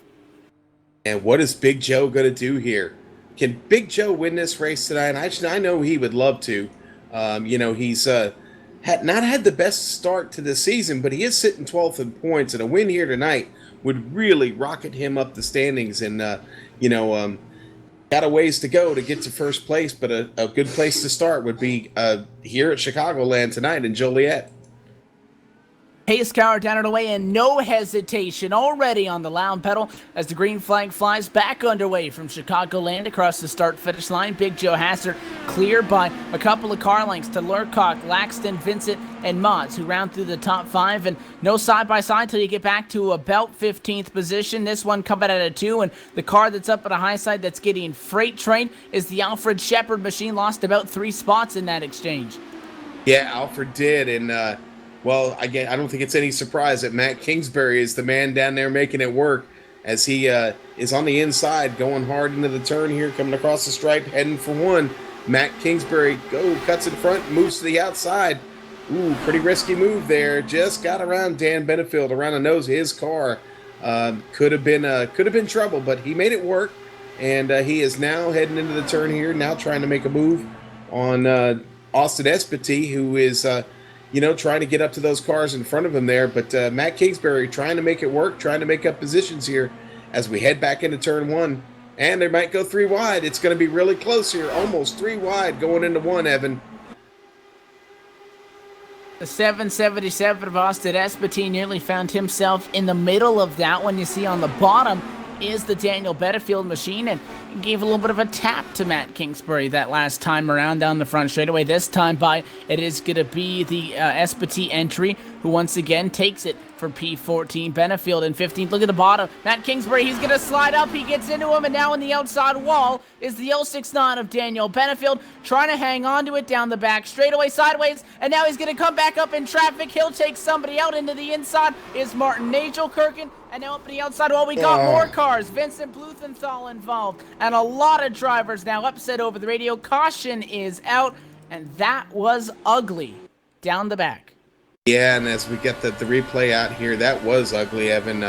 And what is Big Joe going to do here? Can Big Joe win this race tonight? I know he would love to. He's not had the best start to the season, but he is sitting 12th in points, and a win here tonight would really rocket him up the standings. And, got a ways to go to get to first place, but a good place to start would be here at Chicagoland tonight in Joliet. Pace car down and away, and no hesitation already on the loud pedal as the green flag flies back underway from Chicagoland across the start-finish line. Big Joe Hassert clear by a couple of car lengths to Lurcock, Laxton, Vincent, and Mods, who round through the top 5, and no side-by-side till you get back to about 15th position. This one coming at a 2, and the car that's up at a high side that's getting freight train is the Alfred Shepard machine. Lost about 3 spots in that exchange. Yeah, Alfred did, and well, again, I don't think it's any surprise that Matt Kingsbury is the man down there making it work, as he is on the inside, going hard into the turn here, coming across the stripe, heading for one. Matt Kingsbury cuts in front, moves to the outside. Ooh, pretty risky move there. Just got around Dan Benefield, around the nose of his car. Could have been trouble, but he made it work, and he is now heading into the turn here, now trying to make a move on Austin Espity, who is trying to get up to those cars in front of him there. But Matt Kingsbury trying to make it work, trying to make up positions here as we head back into turn 1. And they might go 3 wide. It's going to be really close here, almost 3 wide going into 1, Evan. The 777 of Austin Espity nearly found himself in the middle of that one. You see on the bottom is the Daniel Benefield machine, and gave a little bit of a tap to Matt Kingsbury that last time around down the front straightaway. This time by, it is going to be the Espity entry, who once again takes it for P14. Benefield in 15th. Look at the bottom. Matt Kingsbury, he's going to slide up. He gets into him, and now on the outside wall is the 069 of Daniel Benefield, trying to hang on to it down the back straightaway sideways, and now he's going to come back up in traffic. He'll take somebody out. Into the inside is Martin Nagelkirchen, and now up on the outside wall we got more cars. Vincent Bluthenthal involved, and a lot of drivers now upset over the radio. Caution is out, and that was ugly down the back. Yeah, and as we get the replay out here, that was ugly, Evan.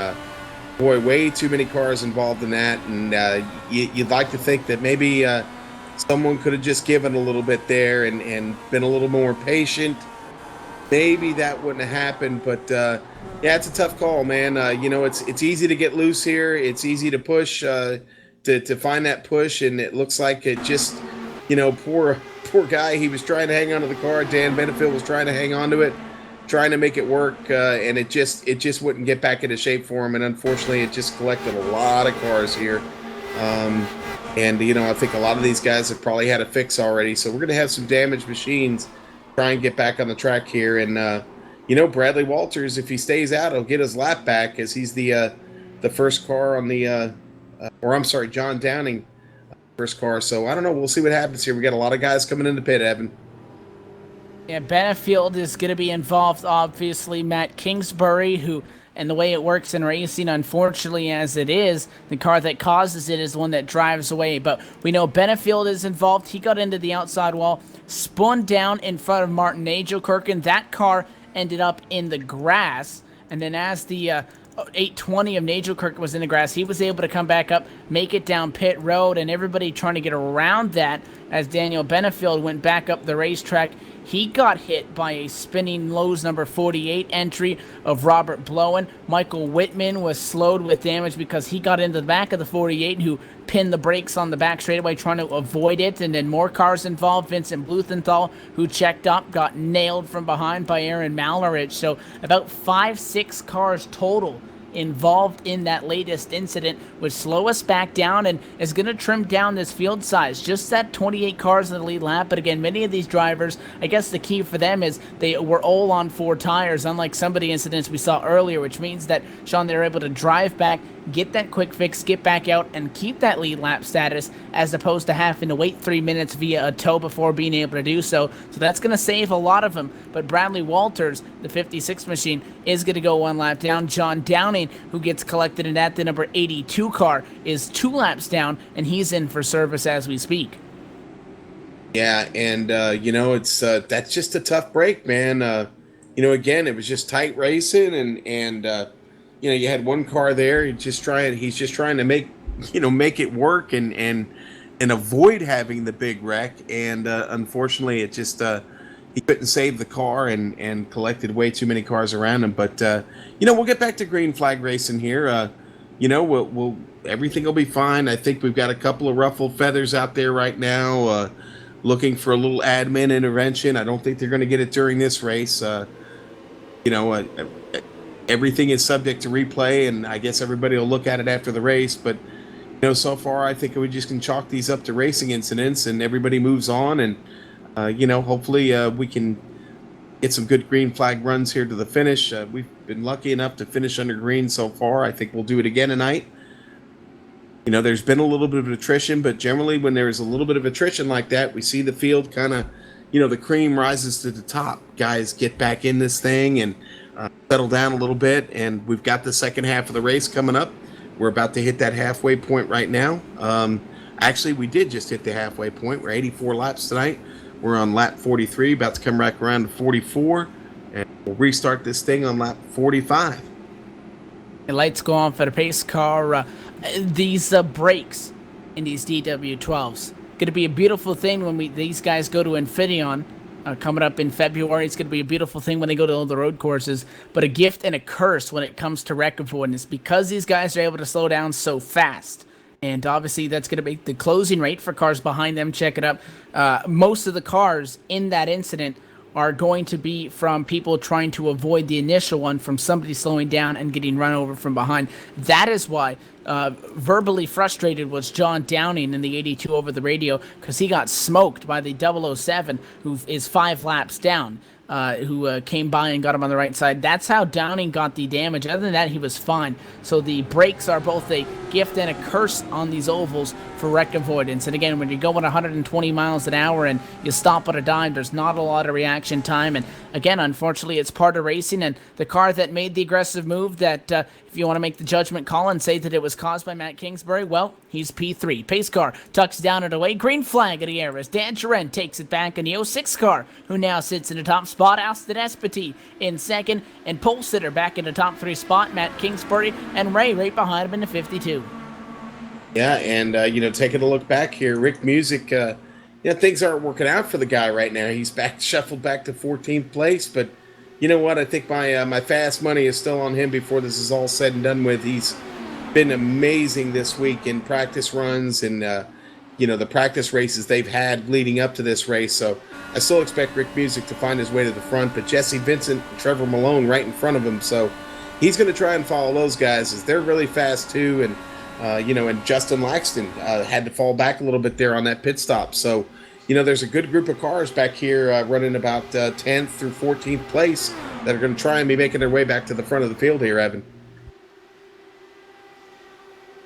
Boy, way too many cars involved in that, and you'd like to think that maybe someone could have just given a little bit there and been a little more patient. Maybe that wouldn't have happened, but yeah, it's a tough call, man. It's easy to get loose here. It's easy to push, to find that push, and it looks like it just, poor guy. He was trying to hang onto the car. Dan Benefield was trying to hang onto it, trying to make it work, and it just wouldn't get back into shape for him. And unfortunately, it just collected a lot of cars here. I think a lot of these guys have probably had a fix already. So we're going to have some damaged machines try and get back on the track here. And Bradley Walters, if he stays out, he'll get his lap back, as he's the first car on the John Downing first car. So I don't know. We'll see what happens here. We got a lot of guys coming in the pit, Evan. Yeah, Benefield is going to be involved, obviously. Matt Kingsbury, and the way it works in racing, unfortunately as it is, the car that causes it is the one that drives away. But we know Benefield is involved. He got into the outside wall, spun down in front of Martin Nagelkirchen. That car ended up in the grass. And then as the 820 of Nagelkirchen was in the grass, he was able to come back up, make it down pit road, and everybody trying to get around that as Daniel Benefield went back up the racetrack. He got hit by a spinning Lowe's number 48 entry of Robert Blowen. Michael Whitman was slowed with damage because he got into the back of the 48, who pinned the brakes on the back straightaway trying to avoid it. And then more cars involved. Vincent Bluthenthal, who checked up, got nailed from behind by Aaron Mallarich. So about 5-6 cars total involved in that latest incident, would slow us back down and is going to trim down this field size. Just that 28 cars in the lead lap. But again, many of these drivers, I guess the key for them is they were all on 4 tires, unlike some of the incidents we saw earlier, which means that, Sean, they're able to drive back, get that quick fix, get back out, and keep that lead lap status, as opposed to having to wait 3 minutes via a tow before being able to do so. So that's going to save a lot of them. But Bradley Walters, the 56 machine, is going to go 1 lap down. John Downing, who gets collected in that, the number 82 car, is 2 laps down, and he's in for service as we speak. Yeah, and it's that's just a tough break, man. Again, it was just tight racing, and you had one car there. He's just trying to make it work and avoid having the big wreck. And unfortunately, it just he couldn't save the car and collected way too many cars around him. But we'll get back to green flag racing here. We'll everything will be fine. I think we've got a couple of ruffled feathers out there right now, looking for a little admin intervention. I don't think they're going to get it during this race. Everything is subject to replay, and I guess everybody will look at it after the race. But So far I think we just can chalk these up to racing incidents, and everybody moves on, and hopefully we can get some good green flag runs here to the finish. We've been lucky enough to finish under green so far. I think we'll do it again tonight. There's been a little bit of attrition, but generally when there's a little bit of attrition like that, we see the field kind of, the cream rises to the top. Guys get back in this thing and settle down a little bit, and we've got the second half of the race coming up. We're about to hit that halfway point right now. Actually, we did just hit the halfway point. We're 84 laps tonight. We're on lap 43, about to come back around to 44, and we'll restart this thing on lap 45. The lights go on for the pace car. These brakes in these DW12s. Going to be a beautiful thing when these guys go to Infineon coming up in February. It's going to be a beautiful thing when they go to all the road courses, but a gift and a curse when it comes to record avoidance, because these guys are able to slow down so fast. And obviously that's going to make the closing rate for cars behind them. Check it up. Most of the cars in that incident are going to be from people trying to avoid the initial one, from somebody slowing down and getting run over from behind. That is why verbally frustrated was John Downing in the 82 over the radio, because he got smoked by the 007, who is 5 laps down, who came by and got him on the right side. That's how Downing got the damage. Other than that, he was fine. So the brakes are both a gift and a curse on these ovals for wreck avoidance. And again, when you're going 120 miles an hour and you stop at a dime, there's not a lot of reaction time. And again, unfortunately, it's part of racing. And the car that made the aggressive move, that if you want to make the judgment call and say that it was caused by Matt Kingsbury, well, he's P3. Pace car tucks down and away. Green flag in the air as Dan Duren takes it back in the 06 car, who now sits in the top spot. Austin Espety in second, and pole sitter back in the top 3 spot, Matt Kingsbury, and Ray right behind him in the 52. Yeah, and taking a look back here, Rick Music, things aren't working out for the guy right now. He's shuffled back to 14th place, but you know what? I think my fast money is still on him before this is all said and done with. He's been amazing this week in practice runs and the practice races they've had leading up to this race. So I still expect Rick Music to find his way to the front, but Jesse Vincent and Trevor Malone right in front of him. So he's going to try and follow those guys, as they're really fast too. And and Justin Laxton had to fall back a little bit there on that pit stop. So, there's a good group of cars back here running about 10th through 14th place that are going to try and be making their way back to the front of the field here, Evan.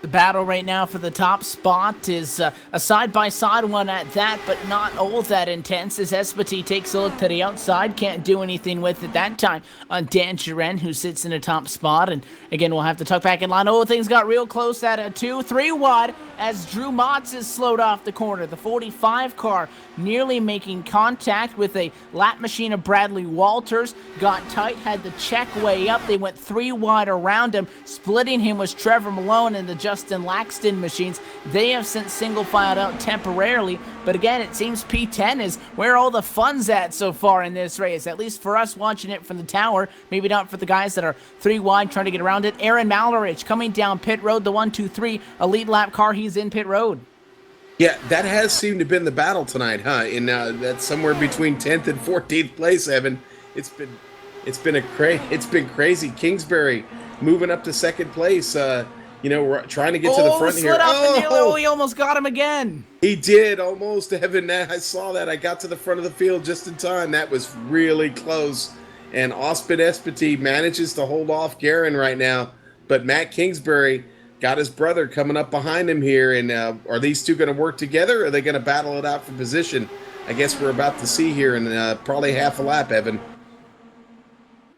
The battle right now for the top spot is a side-by-side one at that, but not all that intense, as Espety takes a look to the outside. Can't do anything with it that time on Dan Duren, who sits in the top spot. And again, we'll have to tuck back in line. Oh, things got real close at a 2-3 wide as Drew Motz is slowed off the corner. The 45 car nearly making contact with a lap machine of Bradley Walters. Got tight, had the check way up. They went 3 wide around him. Splitting him was Trevor Malone and the Justin Laxton machines. They have since single-filed out temporarily, but again, it seems P10 is where all the fun's at so far in this race, at least for us watching it from the tower. Maybe not for the guys that are 3 wide trying to get around it. Aaron Mallerich coming down pit road, the 1-2-3, a lead lap car. He's in pit road. Yeah, that has seemed to have been the battle tonight, huh? In that's somewhere between 10th and 14th place, Evan. It's been crazy. Kingsbury moving up to second place. Trying to get to the front here. He almost got him again. He did almost, Evan. I saw that. I got to the front of the field just in time. That was really close. And Austin Espety manages to hold off Guerin right now, but Matt Kingsbury got his brother coming up behind him here, and are these two going to work together, or are they going to battle it out for position? I guess we're about to see here in probably half a lap, Evan.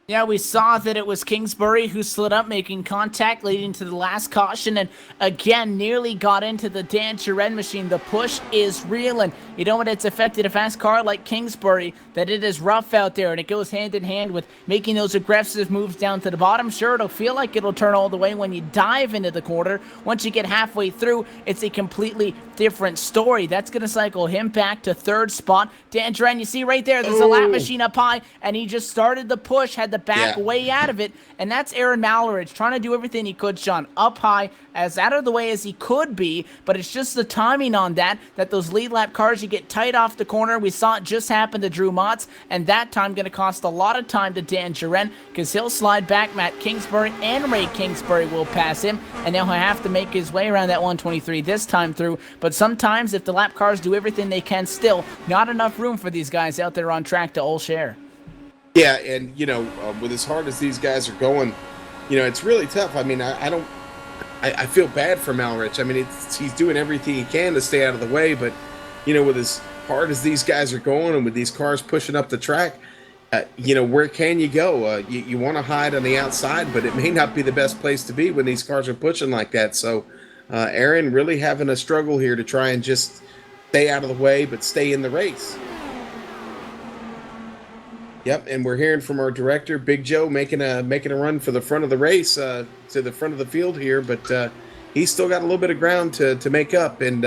Yeah, we saw that it was Kingsbury who slid up, making contact, leading to the last caution, and again, nearly got into the Dan Duren machine. The push is real, and you know what? It's affected a fast car like Kingsbury, that it is rough out there, and it goes hand in hand with making those aggressive moves down to the bottom. Sure, it'll feel like it'll turn all the way when you dive into the corner. Once you get halfway through, it's a completely different story. That's going to cycle him back to third spot. Dan Duran, you see right there, there's a lap machine up high, and he just started the push, had the back way out of it, and that's Aaron Malloridge trying to do everything he could, Sean, up high, as out of the way as he could be, but it's just the timing on that those lead lap cars, you get tight off the corner. We saw it just happen to Drew Motz, and that time going to cost a lot of time to Dan Duran, because he'll slide back. Matt Kingsbury and Ray Kingsbury will pass him, and now he'll have to make his way around that 123 this time through. But sometimes if the lap cars do everything they can, still not enough room for these guys out there on track to all share. Yeah, and with as hard as these guys are going, it's really tough. I mean, I feel bad for Malrich. I mean, he's doing everything he can to stay out of the way, but with as hard as these guys are going and with these cars pushing up the track, where can you go? You want to hide on the outside, but it may not be the best place to be when these cars are pushing like that. So Aaron really having a struggle here to try and just stay out of the way, but stay in the race. Yep, and we're hearing from our director, Big Joe, making a run for the front of the race, to the front of the field here, but he's still got a little bit of ground to make up. And,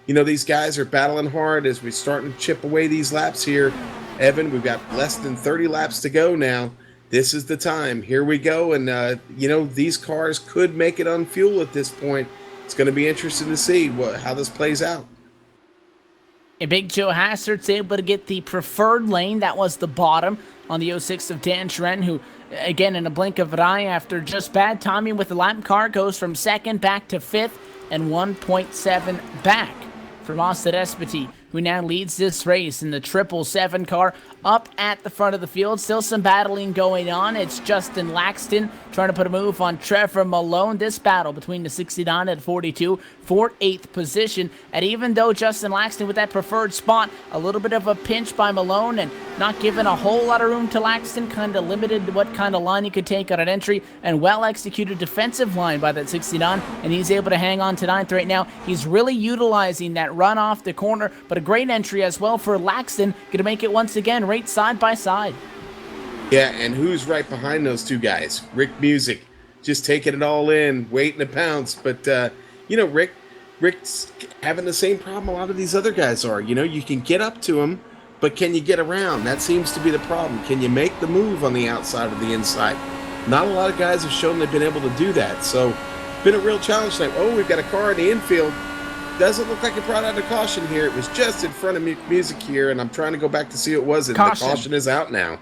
these guys are battling hard as we're starting to chip away these laps here. Evan, we've got less than 30 laps to go now. This is the time. Here we go. And, these cars could make it on fuel at this point. It's going to be interesting to see how this plays out. And Big Joe Hassert's able to get the preferred lane. That was the bottom on the 06 of Dan Duran, who, again, in a blink of an eye, after just bad timing with the lap car, goes from second back to fifth and 1.7 back from Austin Espity, who now leads this race in the 777 car up at the front of the field. Still some battling going on. It's Justin Laxton trying to put a move on Trevor Malone. This battle between the 69 and 42 for 8th position. And even though Justin Laxton with that preferred spot, a little bit of a pinch by Malone and not giving a whole lot of room to Laxton, kind of limited what kind of line he could take on an entry, and well-executed defensive line by that 69, and he's able to hang on to 9th right now. He's really utilizing that run off the corner, but a great entry as well for Laxton, going to make it once again right side by side. Yeah, and who's right behind those two guys? Rick Music, just taking it all in, waiting to pounce. But, Rick's having the same problem a lot of these other guys are. You can get up to him, but can you get around? That seems to be the problem. Can you make the move on the outside or the inside? Not a lot of guys have shown they've been able to do that. So, been a real challenge tonight. Oh, we've got a car in the infield. Doesn't look like it brought out a caution here. It was just in front of Music here, and I'm trying to go back to see who it was. And the caution is out now.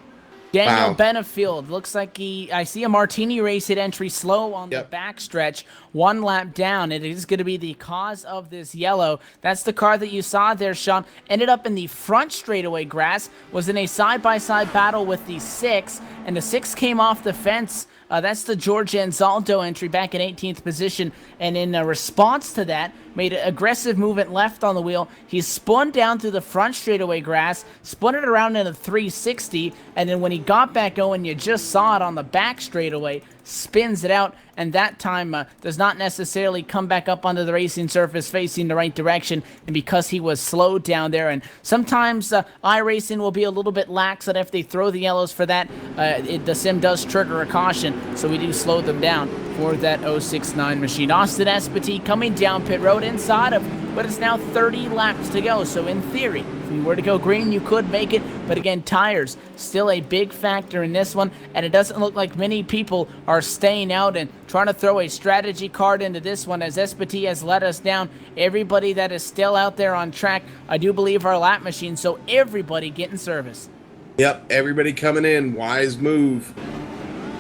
Daniel Benefield looks like I see a Martini race hit entry slow on the backstretch, 1 lap down. It is going to be the cause of this yellow. That's the car that you saw there, Sean. Ended up in the front straightaway grass, was in a side-by-side battle with the 6, and the 6 came off the fence. That's the George Anzaldo entry back in 18th position, and in response to that, made an aggressive movement left on the wheel. He spun down through the front straightaway grass, spun it around in a 360, and then when he got back going, you just saw it on the back straightaway, spins it out, and that time does not necessarily come back up onto the racing surface facing the right direction, and because he was slowed down there, and sometimes iRacing will be a little bit lax, and if they throw the yellows for that, the sim does trigger a caution, so we do slow them down for that 069 machine. Austin Espity coming down pit road inside of what is now 30 laps to go, so in theory, if you were to go green, you could make it, but again, tires still a big factor in this one, and it doesn't look like many people are staying out and trying to throw a strategy card into this one, as Espity has let us down. Everybody that is still out there on track, I do believe, are lap machines, so everybody getting service. Yep, everybody coming in, wise move.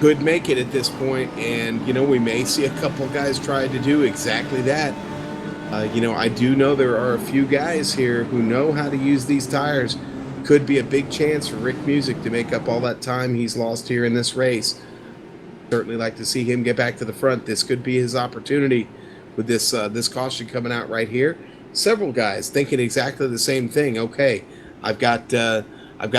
Could make it at this point, and we may see a couple guys try to do exactly that. I do know there are a few guys here who know how to use these tires. Could be a big chance for Rick Music to make up all that time he's lost here in this race. Certainly like to see him get back to the front. This could be his opportunity with this caution coming out right here. Several guys thinking exactly the same thing. Okay, I've got a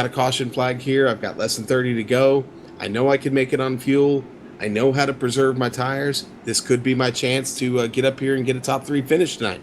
caution flag here. I've got less than 30 to go. I know I can make it on fuel. I know how to preserve my tires. This could be my chance to get up here and get a top 3 finish tonight.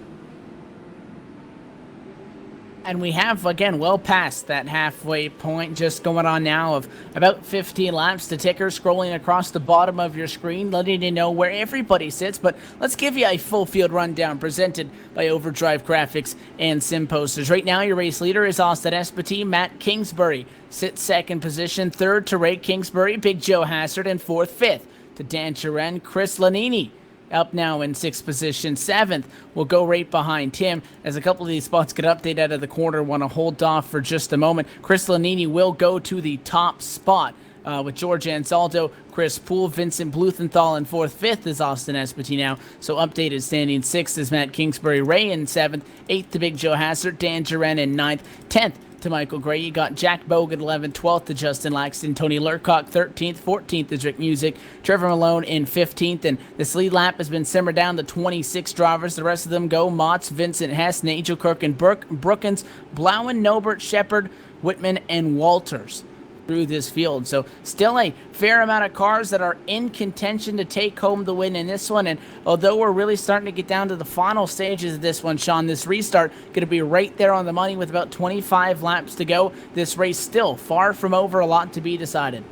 And we have, again, well past that halfway point, just going on now of about 15 laps. The ticker scrolling across the bottom of your screen, letting you know where everybody sits. But let's give you a full field rundown presented by Overdrive Graphics and Sim Posters. Right now, your race leader is Austin Espity. Matt Kingsbury sits second position. Third to Ray Kingsbury, Big Joe Hassard, and fourth, fifth to Dan Chiren, Chris Lanini. Up now in sixth position. Seventh will go right behind Tim. As a couple of these spots get updated out of the corner, want to hold off for just a moment. Chris Lanini will go to the top spot with George Ansaldo, Chris Poole, Vincent Bluthenthal in fourth. Fifth is Austin Espity now. So updated standing. Sixth is Matt Kingsbury. Ray in seventh. Eighth to Big Joe Hassard. Dan Duran in ninth. 10th to Michael Gray. You got Jack Bogan 11th, 12th to Justin Laxton, Tony Lurcock 13th, 14th is Rick Music, Trevor Malone in 15th, and this lead lap has been simmered down to 26 drivers. The rest of them go Motts, Vincent Hess, Nigel Kirk, and Brookins, Blauen, Nobert, Shepard, Whitman, and Walters through this field. So still a fair amount of cars that are in contention to take home the win in this one. And although we're really starting to get down to the final stages of this one, Sean, this restart going to be right there on the money with about 25 laps to go. This race still far from over, a lot to be decided.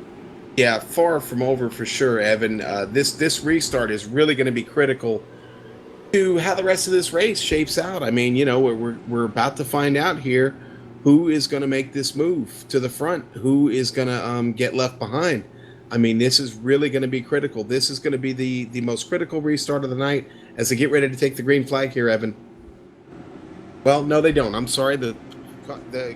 Yeah, far from over for sure, Evan. This restart is really going to be critical to how the rest of this race shapes out. I mean, you know, we're about to find out here who is going to make this move to the front, who is going to get left behind. I mean, this is really going to be critical. This is going to be the most critical restart of the night as they get ready to take the green flag here, Evan. Well, no, they don't. I'm sorry.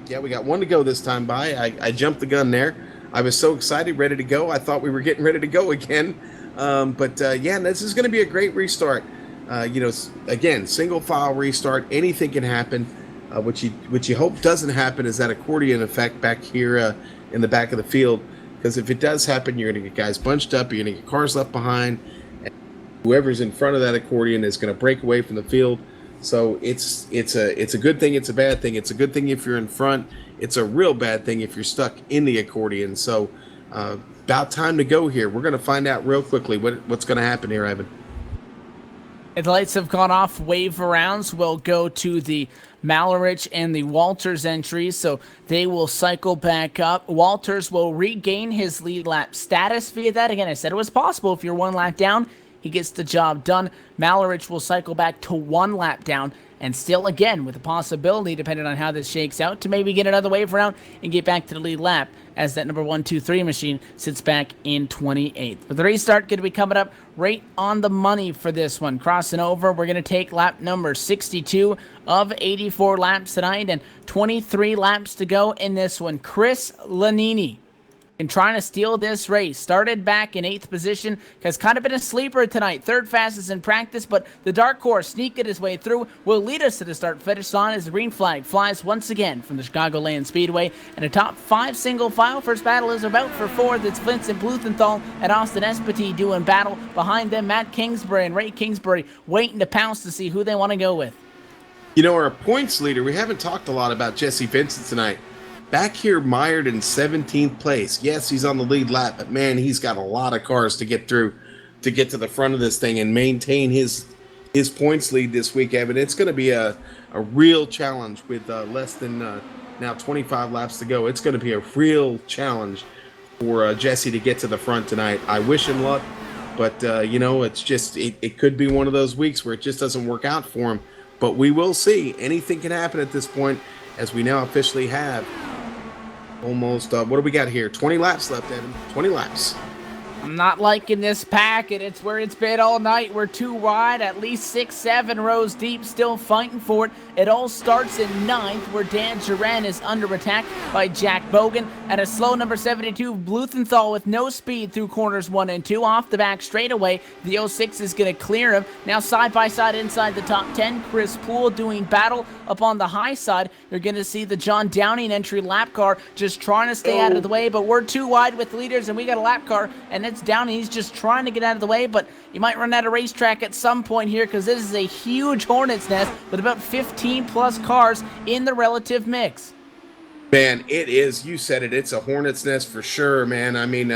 Yeah, we got one to go this time by. I jumped the gun there. I was so excited, ready to go. I thought we were getting ready to go again. Yeah, this is going to be a great restart. You know, again, single file restart. Anything can happen. What you hope doesn't happen is that accordion effect back here in the back of the field, because if it does happen, you're going to get guys bunched up, you're going to get cars left behind, and whoever's in front of that accordion is going to break away from the field. So it's a good thing, it's a bad thing. It's a good thing if you're in front. It's a real bad thing if you're stuck in the accordion. So about time to go here. We're going to find out real quickly what's going to happen here, Evan. The lights have gone off. Wave arounds will go to the Malarich and the Walters entries, so they will cycle back up. Walters will regain his lead lap status via that. Again, I said it was possible if you're one lap down, he gets the job done. Malarich will cycle back to one lap down, and still again with the possibility, depending on how this shakes out, to maybe get another wave around and get back to the lead lap as that number 1, 2, 3 machine sits back in 28th. But the restart going to be coming up right on the money for this one. Crossing over, we're going to take lap number 62 of 84 laps tonight, and 23 laps to go in this one. Chris Lanini and trying to steal this race. Started back in 8th position, has kind of been a sleeper tonight. Third fastest in practice, but the dark horse sneaking his way through will lead us to the start-finish line as the green flag flies once again from the Chicagoland Speedway. And a top 5 single file. First battle is about for 4th. It's Vincent Bluthenthal and Austin Espity doing battle. Behind them, Matt Kingsbury and Ray Kingsbury waiting to pounce to see who they want to go with. You know, our points leader, we haven't talked a lot about Jesse Vincent tonight. Back here, mired in 17th place. Yes, he's on the lead lap, but man, he's got a lot of cars to get through to get to the front of this thing and maintain his points lead this week, Evan. It's going to be a real challenge with less than now 25 laps to go. It's going to be a real challenge for Jesse to get to the front tonight. I wish him luck, but you know, it's just it could be one of those weeks where it just doesn't work out for him. But we will see. Anything can happen at this point, as we now officially have almost, what do we got here? 20 laps left, Evan. 20 laps. I'm not liking this packet. It's where it's been all night. We're too wide, at least 6, 7 rows deep, still fighting for it. It all starts in 9th, where Dan Duran is under attack by Jack Bogan. And a slow number 72, Bluthenthal with no speed through corners 1 and 2. Off the back straightaway, the 06 is going to clear him. Now side by side inside the top 10, Chris Poole doing battle up on the high side. You're going to see the John Downing entry lap car just trying to stay out of the way, but we're too wide with leaders, and we got a lap car, and it's Downing. He's just trying to get out of the way, but you might run out of racetrack at some point here, because this is a huge hornet's nest with about 15 plus cars in the relative mix. Man, it is. You said it. It's a hornet's nest for sure, man. I mean,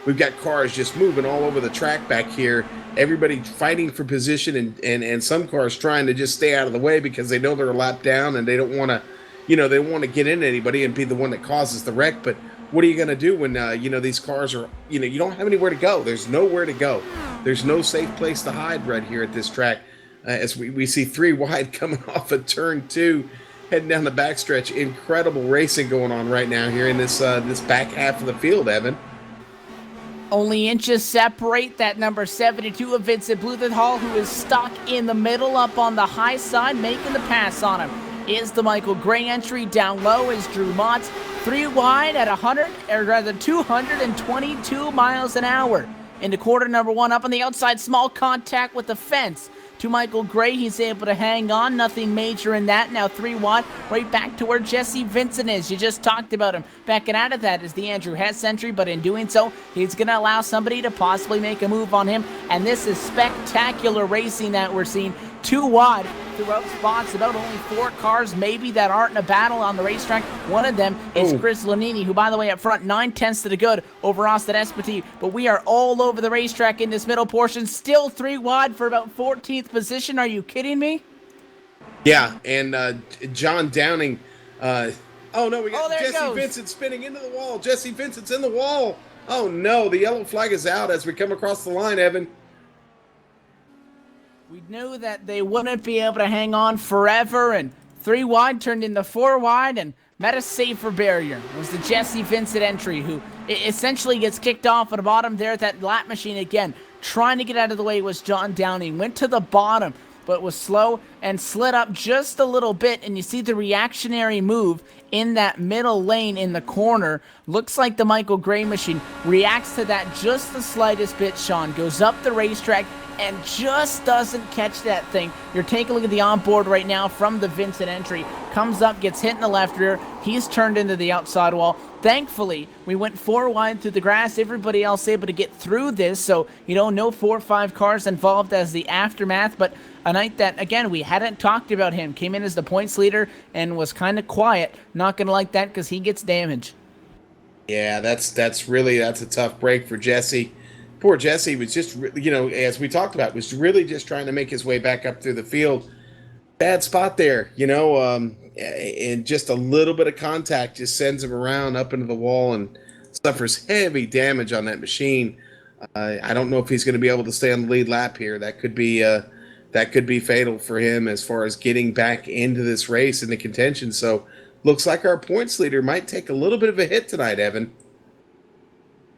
we've got cars just moving all over the track back here. Everybody fighting for position, and some cars trying to just stay out of the way because they know they're a lap down and they don't want to, they want to get into anybody and be the one that causes the wreck. But what are you going to do when, these cars are, you don't have anywhere to go. There's nowhere to go. There's no safe place to hide right here at this track. As we see 3 wide coming off of turn 2, heading down the backstretch. Incredible racing going on right now here in this back half of the field, Evan. Only inches separate that number 72 of Vincent Blumenthal, who is stuck in the middle up on the high side, making the pass on him. Is the Michael Gray entry. Down low is Drew Motz. 3 wide at 222 miles an hour. Into quarter number 1, up on the outside, small contact with the fence. To Michael Gray, he's able to hang on. Nothing major in that. Now 3 wide, right back to where Jesse Vincent is. You just talked about him. Backing out of that is the Andrew Hess entry, but in doing so, he's going to allow somebody to possibly make a move on him. And this is spectacular racing that we're seeing. 2 wide throughout spots, about only 4 cars maybe that aren't in a battle on the racetrack. One of them is Chris Lanini, who, by the way, up front, 9/10 to the good over Austin Espity. But we are all over the racetrack in this middle portion. Still 3 wide for about 14th position. Are you kidding me? Yeah, and John Downing. We got Jesse Vincent spinning into the wall. Jesse Vincent's in the wall. Oh, no, the yellow flag is out as we come across the line, Evan. We knew that they wouldn't be able to hang on forever, and 3 wide turned into 4 wide and met a safer barrier. It was the Jesse Vincent entry, who essentially gets kicked off at the bottom there at that lap machine again. Trying to get out of the way was John Downing. Went to the bottom, but was slow and slid up just a little bit, and you see the reactionary move in that middle lane in the corner. Looks like the Michael Gray machine reacts to that just the slightest bit, Sean. Goes up the racetrack and just doesn't catch that thing. You're taking a look at the onboard right now from the Vincent entry. Comes up, gets hit in the left rear. He's turned into the outside wall. Thankfully, we went 4 wide through the grass. Everybody else able to get through this, so, no 4 or 5 cars involved as the aftermath, but a night that, again, we hadn't talked about him. Came in as the points leader and was kind of quiet. Not going to like that because he gets damage. Yeah, that's a tough break for Jesse. Poor Jesse was just, as we talked about, was really just trying to make his way back up through the field. Bad spot there, and just a little bit of contact just sends him around up into the wall and suffers heavy damage on that machine. I don't know if he's going to be able to stay on the lead lap here. That could be fatal for him as far as getting back into this race in the contention. So looks like our points leader might take a little bit of a hit tonight, Evan.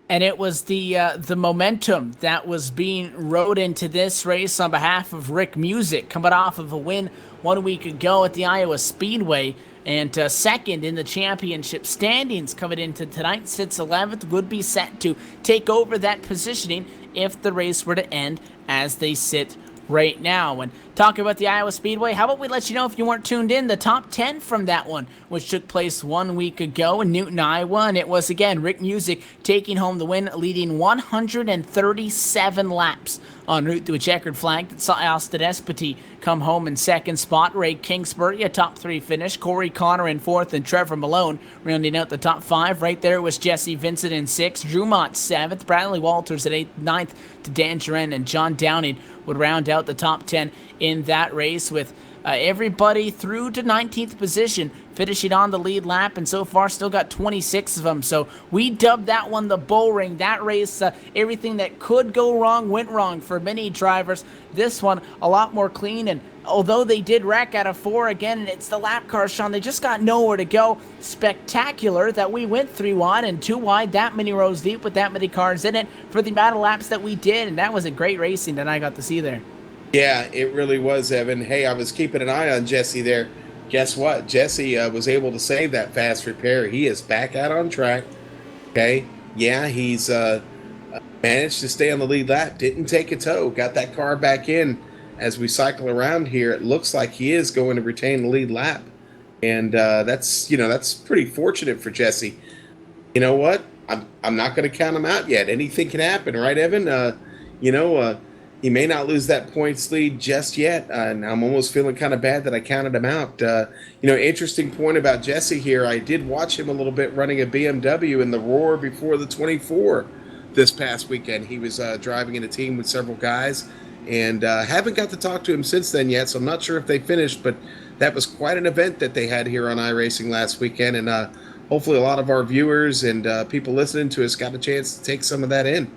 And it was the momentum that was being rode into this race on behalf of Rick Music, coming off of a win 1 week ago at the Iowa Speedway, and second in the championship standings coming into tonight. Sits 11th, would be set to take over that positioning if the race were to end as they sit right now. And talking about the Iowa Speedway, how about we let you know, if you weren't tuned in, the top 10 from that one, which took place 1 week ago in Newton, Iowa, and it was, again, Rick Music taking home the win, leading 137 laps en route to a checkered flag that saw Austin Espity come home in second spot. Ray Kingsbury, a top 3 finish. Corey Connor in 4th, and Trevor Malone rounding out the top 5. Right there was Jesse Vincent in 6th. Drew Mott 7th. Bradley Walters at 8th, 9th to Dan Duran, and John Downing would round out the top 10 in that race, with everybody through to 19th position finishing on the lead lap, and so far still got 26 of them. So we dubbed that one the bull ring. That race, everything that could go wrong went wrong for many drivers. This one a lot more clean, and although they did wreck out of 4 again, and it's the lap cars, Sean, they just got nowhere to go. Spectacular that we went 3 wide and 2 wide, that many rows deep with that many cars in it for the amount of laps that we did, and that was a great racing that I got to see there. Yeah, it really was, Evan. Hey, I was keeping an eye on Jesse there. Guess what? Jesse was able to save that fast repair. He is back out on track. Okay. Yeah, he's managed to stay on the lead lap. Didn't take a tow. Got that car back in. As we cycle around here, it looks like he is going to retain the lead lap. And that's pretty fortunate for Jesse. You know what? I'm not going to count him out yet. Anything can happen, right, Evan? He may not lose that points lead just yet, and I'm almost feeling kind of bad that I counted him out. Interesting point about Jesse here. I did watch him a little bit running a BMW in the Roar before the 24 this past weekend. He was driving in a team with several guys, and haven't got to talk to him since then yet, so I'm not sure if they finished, but that was quite an event that they had here on iRacing last weekend, and hopefully a lot of our viewers and people listening to us got a chance to take some of that in.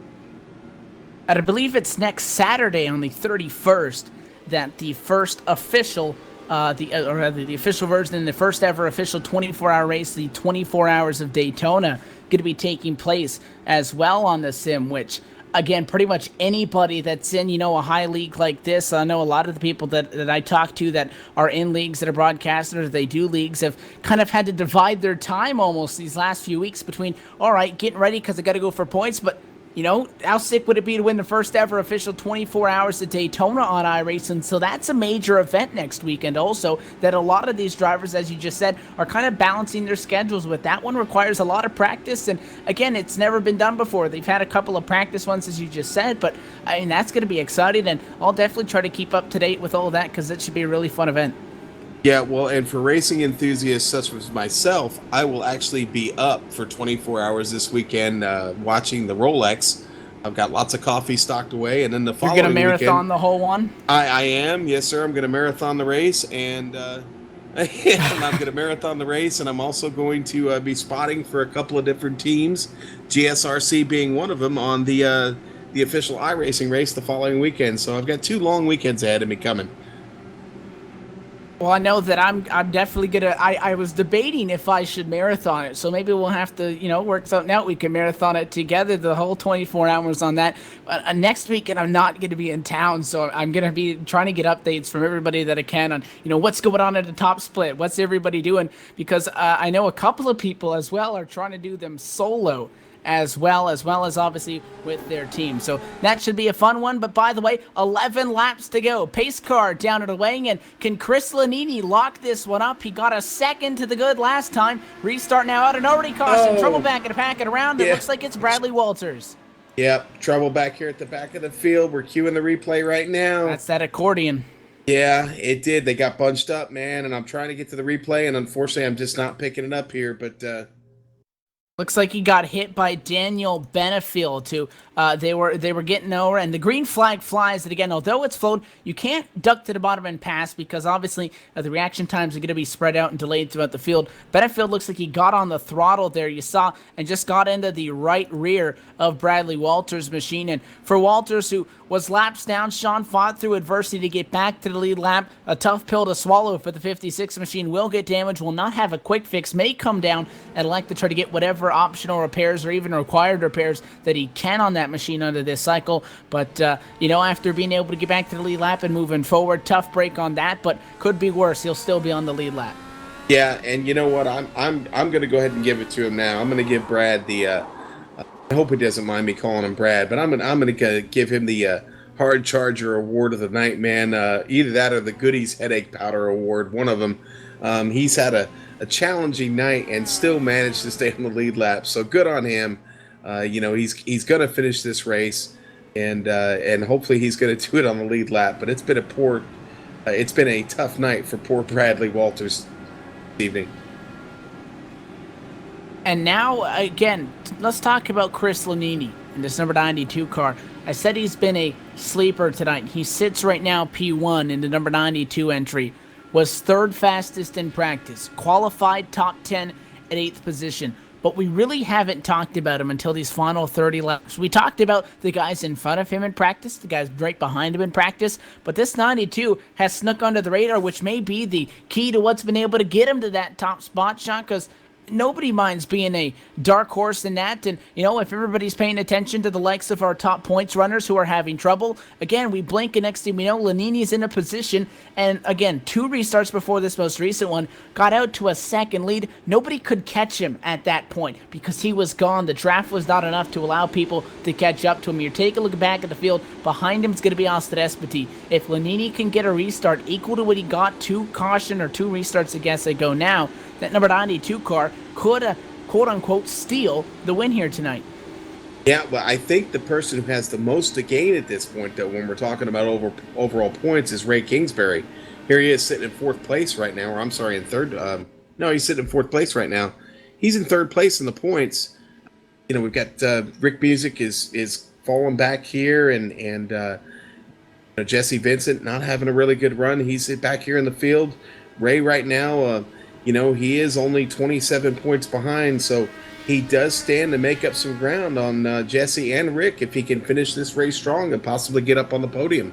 I believe it's next Saturday on the 31st that the first official, the official version and the first ever official 24-hour race, the 24 Hours of Daytona, going to be taking place as well on the sim, which, again, pretty much anybody that's in, a high league like this, I know a lot of the people that I talk to that are in leagues that are broadcasters, they do leagues, have kind of had to divide their time almost these last few weeks between, all right, getting ready because I got to go for points, but how sick would it be to win the first ever official 24 Hours of Daytona on iRacing? So that's a major event next weekend also that a lot of these drivers, as you just said, are kind of balancing their schedules with. That one requires a lot of practice, and again, it's never been done before. They've had a couple of practice ones, as you just said, but I mean, that's going to be exciting, and I'll definitely try to keep up to date with all of that because it should be a really fun event. Yeah, well, and for racing enthusiasts such as myself, I will actually be up for 24 hours this weekend watching the Rolex. I've got lots of coffee stocked away, and then the following weekend... You're going to marathon weekend, the whole one? I am, yes, sir. I'm going to marathon the race, and I'm going to marathon the race, and I'm also going to be spotting for a couple of different teams, GSRC being one of them, on the official iRacing race the following weekend. So I've got 2 long weekends ahead of me coming. Well, I know that I'm definitely gonna. I was debating if I should marathon it, so maybe we'll have to work something out. We can marathon it together, the whole 24 hours on that. Next weekend I'm not gonna be in town, so I'm gonna be trying to get updates from everybody that I can on what's going on at the top split, what's everybody doing, because I know a couple of people as well are trying to do them solo, as well as obviously with their team. So that should be a fun one. But by the way, 11 laps to go. Pace car down at the weighing in. Can Chris Lanini lock this one up? He got a second to the good last time. Restart now out, and already caution. Trouble back at the pack and around. It looks like it's Bradley Walters. Yep, trouble back here at the back of the field. We're cueing the replay right now. That's that accordion. Yeah, it did. They got bunched up, man, and I'm trying to get to the replay, and unfortunately I'm just not picking it up here, but looks like he got hit by Daniel Benefield too. They were getting over, and the green flag flies. And again, although it's flowed, you can't duck to the bottom and pass because obviously the reaction times are going to be spread out and delayed throughout the field. Benefield looks like he got on the throttle there, you saw, and just got into the right rear of Bradley Walters' machine. And for Walters, who was laps down, Sean fought through adversity to get back to the lead lap. A tough pill to swallow for the 56 machine. Will get damaged, will not have a quick fix, may come down and like to try to get whatever optional repairs or even required repairs that he can on that machine under this cycle. But after being able to get back to the lead lap and moving forward, tough break on that, but could be worse. He'll still be on the lead lap. Yeah, and you know what? I'm going to go ahead and give it to him now. I'm going to give Brad the I hope he doesn't mind me calling him Brad, but I'm going to give him the Hard Charger Award of the night, man. Either that or the Goodies Headache Powder Award, one of them. He's had a challenging night and still managed to stay on the lead lap, so good on him. He's going to finish this race, and hopefully he's going to do it on the lead lap. But it's been a tough night for poor Bradley Walters this evening. And now, again, let's talk about Chris Lanini in this number 92 car. I said he's been a sleeper tonight. He sits right now P1 in the number 92 entry. Was third fastest in practice. Qualified top 10 at 8th position. But we really haven't talked about him until these final 30 laps. We talked about the guys in front of him in practice, the guys right behind him in practice, but this 92 has snuck under the radar, which may be the key to what's been able to get him to that top spot, Sean, because nobody minds being a dark horse in that. And, if everybody's paying attention to the likes of our top points runners who are having trouble, again, we blink and next thing we know, Lanini's in a position. And again, 2 restarts before this most recent one, got out to a second lead. Nobody could catch him at that point because he was gone. The draft was not enough to allow people to catch up to him. You take a look back at the field. Behind him is going to be Austin Espity. If Lanini can get a restart equal to what he got 2 caution or 2 restarts, I guess I go now, that number 92 car could, quote-unquote, steal the win here tonight. Yeah, well, I think the person who has the most to gain at this point, though, when we're talking about overall points, is Ray Kingsbury. Here he is sitting in 4th place right now, or I'm sorry, in 3rd. No, he's sitting in 4th place right now. He's in 3rd place in the points. We've got Rick Music is falling back here, and Jesse Vincent not having a really good run. He's back here in the field. Ray right now, he is only 27 points behind, so he does stand to make up some ground on Jesse and Rick if he can finish this race strong and possibly get up on the podium.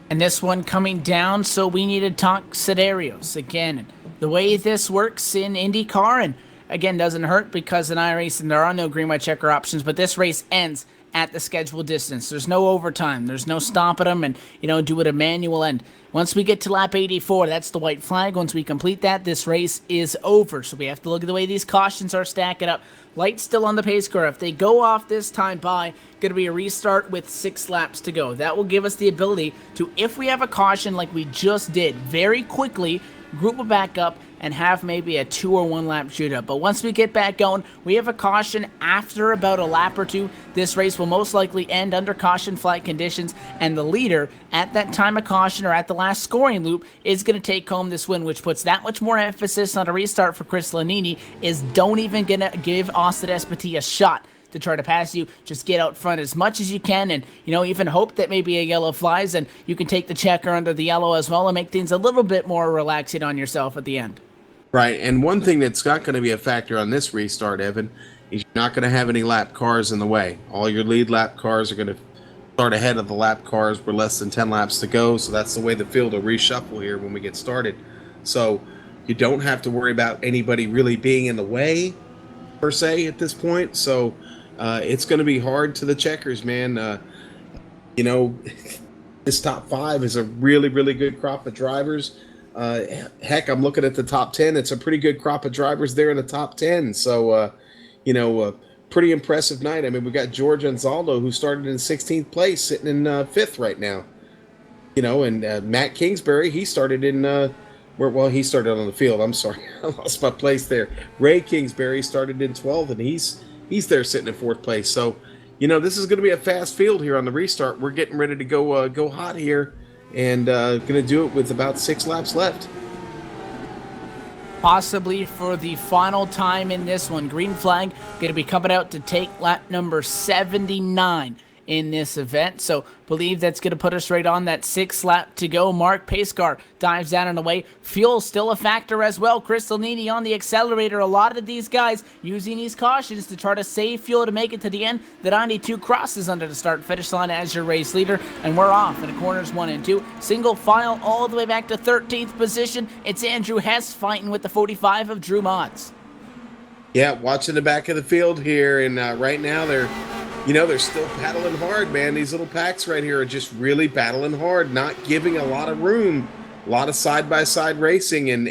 And this one coming down, so we need to talk scenarios. Again, the way this works in IndyCar, and again, doesn't hurt because in iRacing there are no green, white, checker options, but this race ends at the scheduled distance. There's no overtime. There's no stopping them and, do it a manual end. Once we get to lap 84, that's the white flag. Once we complete that, this race is over. So we have to look at the way these cautions are stacking up. Lights still on the pace car. If they go off this time by, going to be a restart with 6 laps to go. That will give us the ability to, if we have a caution like we just did, very quickly group it back up and have maybe a 2 or 1 lap shootout. But once we get back going, we have a caution after about a lap or 2. This race will most likely end under caution flight conditions, and the leader at that time of caution or at the last scoring loop is going to take home this win, which puts that much more emphasis on a restart for Chris Lanini. Is don't even gonna give Austin Espity a shot to try to pass you. Just get out front as much as you can, and even hope that maybe a yellow flies and you can take the checker under the yellow as well and make things a little bit more relaxing on yourself at the end. Right, and one thing that's not going to be a factor on this restart, Evan, is you're not going to have any lap cars in the way. All your lead lap cars are going to start ahead of the lap cars with less than 10 laps to go, so that's the way the field will reshuffle here when we get started. So you don't have to worry about anybody really being in the way, per se, at this point. So it's going to be hard to the checkers, man. This top 5 is a really, really good crop of drivers. Heck, I'm looking at the top 10. It's a pretty good crop of drivers there in the top 10. So, pretty impressive night. I mean, we got George Anzaldo, who started in 16th place, sitting in 5th right now. And Matt Kingsbury, he started in he started on the field. I'm sorry, I lost my place there. Ray Kingsbury started in 12th, and he's there sitting in 4th place. So, this is going to be a fast field here on the restart. We're getting ready to go hot here. And going to do it with about 6 laps left. Possibly for the final time in this one. Green flag going to be coming out to take lap number 79 in this event. So believe that's going to put us right on that 6th lap to go mark. Pace car dives down and away. Fuel still a factor as well. Chris Lanini on the accelerator. A lot of these guys using these cautions to try to save fuel to make it to the end. The 92 crosses under the start finish line as your race leader, and we're off in the corners 1 and 2. Single file all the way back to 13th position. It's Andrew Hess fighting with the 45 of Drew Motz. Yeah, watching the back of the field here, and right now they're still battling hard, man. These little packs right here are just really battling hard, not giving a lot of room, a lot of side-by-side racing, and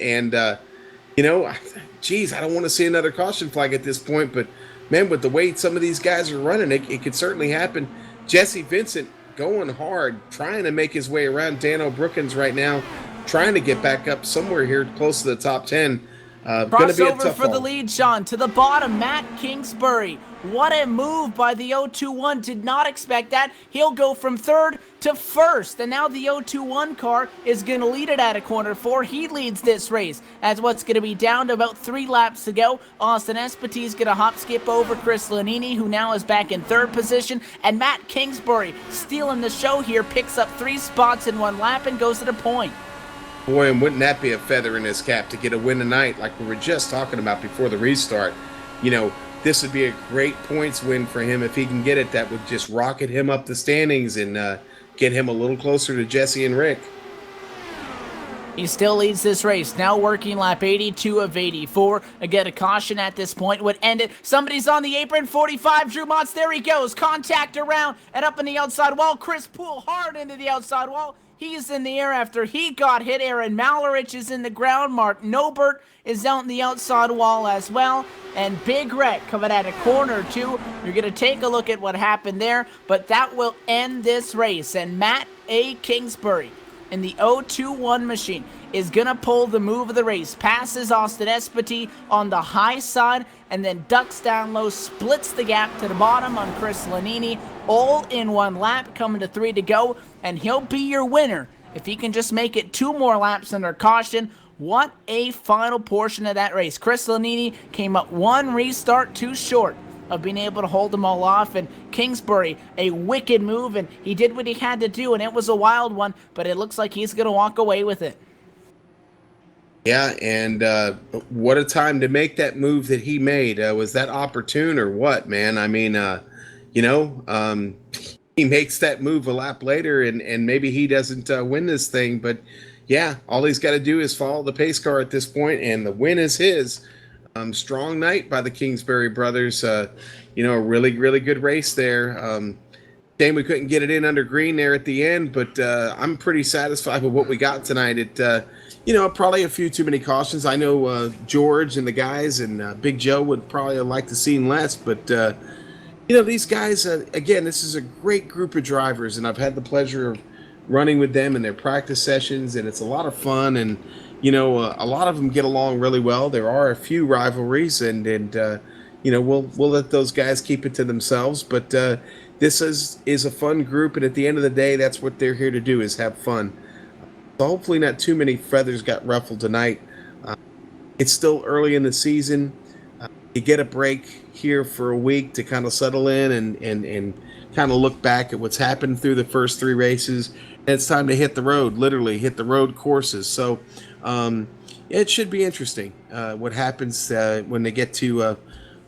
geez, I don't want to see another caution flag at this point, but, man, with the way some of these guys are running, it could certainly happen. Jesse Vincent going hard, trying to make his way around Dano Brookins right now, trying to get back up somewhere here close to the top 10. Crossover for the lead, Sean. To the bottom, Matt Kingsbury. What a move by the 021. Did not expect that. He'll go from 3rd to 1st. And now the 021 car is going to lead it at a corner 4. He leads this race as what's going to be down to about 3 laps to go. Austin Espity is going to hop skip over Chris Lanini, who now is back in 3rd position. And Matt Kingsbury, stealing the show here, picks up 3 spots in 1 lap and goes to the point. Boy, and wouldn't that be a feather in his cap to get a win tonight like we were just talking about before the restart. This would be a great points win for him if he can get it. That would just rocket him up the standings and get him a little closer to Jesse and Rick. He still leads this race, now working lap 82 of 84. Again, a caution at this point would end it. Somebody's on the apron, 45, Drew Motz, there he goes. Contact around and up in the outside wall. Chris Poole hard into the outside wall. He's in the air after he got hit. Aaron Malerich is in the ground. Mark Nobert is out in the outside wall as well. And Big Wreck coming at a corner 2. You're going to take a look at what happened there, but that will end this race. And Matt A. Kingsbury in the 021 machine is going to pull the move of the race. Passes Austin Espity on the high side and then ducks down low, splits the gap to the bottom on Chris Lanini. All in 1 lap, coming to 3 to go, and he'll be your winner if he can just make it 2 more laps under caution. What a final portion of that race. Chris Lanini came up 1 restart too short of being able to hold them all off. And Kingsbury, a wicked move, and he did what he had to do, and it was a wild one, but it looks like he's going to walk away with it. Yeah, and what a time to make that move that he made. Was that opportune or what, man? I mean, you know, he makes that move a lap later, and maybe he doesn't win this thing, but yeah, all he's got to do is follow the pace car at this point, and the win is his. Strong night by the Kingsbury brothers. You know, a really, really good race there. Shame we couldn't get it in under green there at the end, but I'm pretty satisfied with what we got tonight. It, you know, probably a few too many cautions. I know George and the guys and Big Joe would probably have liked to seen less, but you know, these guys, again, this is a great group of drivers, and I've had the pleasure of running with them in their practice sessions, and it's a lot of fun, and you know, a lot of them get along really well. There are a few rivalries, and you know, we'll let those guys keep it to themselves, but this is a fun group, and at the end of the day, that's what they're here to do, is have fun. So hopefully not too many feathers got ruffled tonight. It's still early in the season. You get a break here for a week to kind of settle in and kind of look back at what's happened through the first 3 races. And it's time to hit the road, literally hit the road courses. So it should be interesting what happens when they get to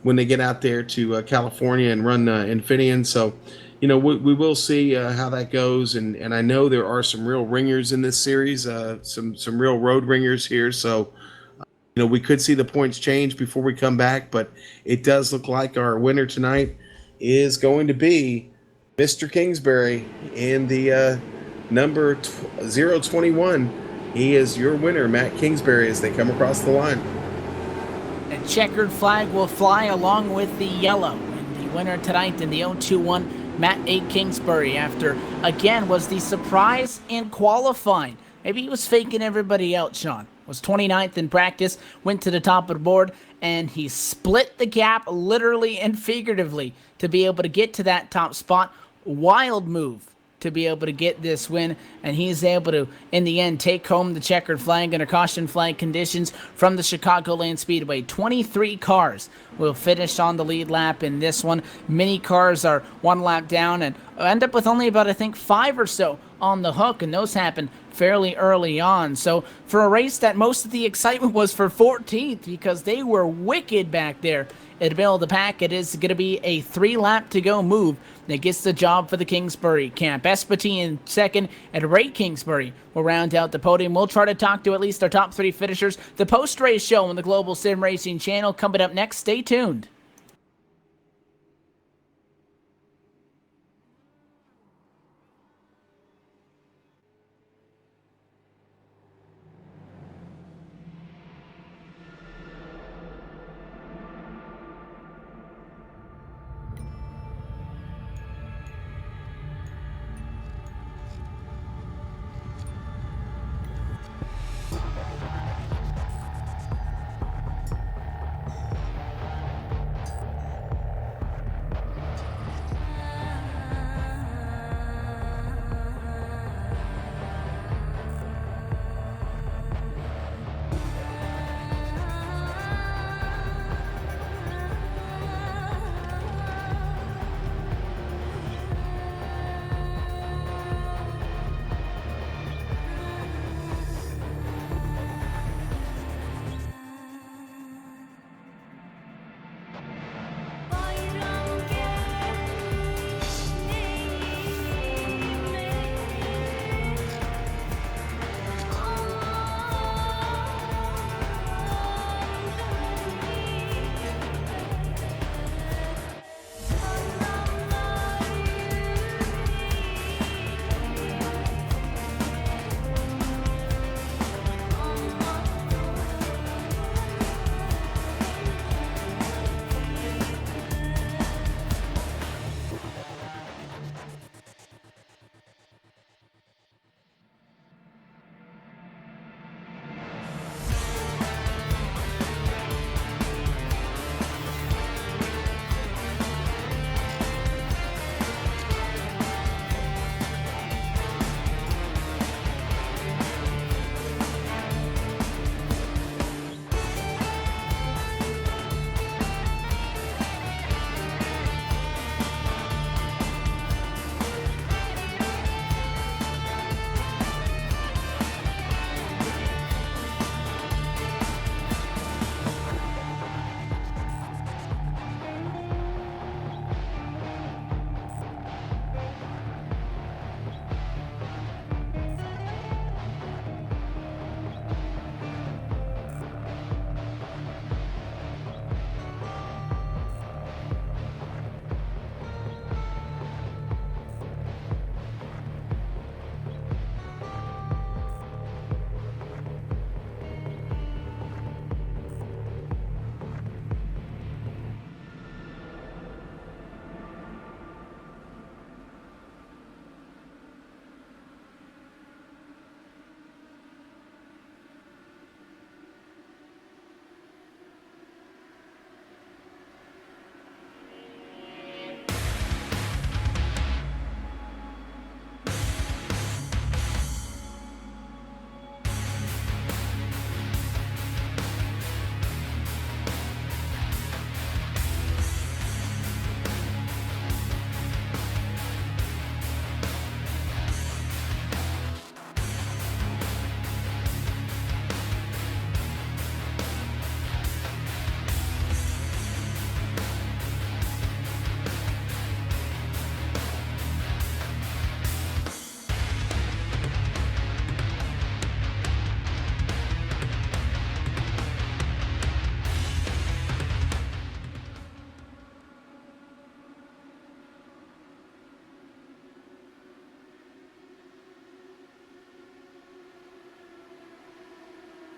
when they get out there to California and run Infineon. So, you know, we will see how that goes. And I know there are some real ringers in this series, some real road ringers here. So, you know, we could see the points change before we come back, but it does look like our winner tonight is going to be Mr. Kingsbury in the number 021. He is your winner, Matt Kingsbury, as they come across the line. A checkered flag will fly along with the yellow. And the winner tonight in the 021, Matt A. Kingsbury, after, again, was the surprise in qualifying. Maybe he was faking everybody out, Sean. Was 29th in practice, went to the top of the board, and he split the gap literally and figuratively to be able to get to that top spot. Wild move to be able to get this win, and he's able to, in the end, take home the checkered flag under caution flag conditions from the Chicagoland Speedway. 23 cars will finish on the lead lap in this one. Many cars are 1 lap down and end up with only about, I think, 5 or so on the hook, and those happen fairly early on. So for a race that most of the excitement was for 14th, because they were wicked back there at the middle of the pack, it is going to be a 3-lap to go move that gets the job for the Kingsbury camp. Espatine in second, and Ray Kingsbury will round out the podium. We'll try to talk to at least our top 3 finishers. The post-race show on the Global Sim Racing channel coming up next. Stay tuned.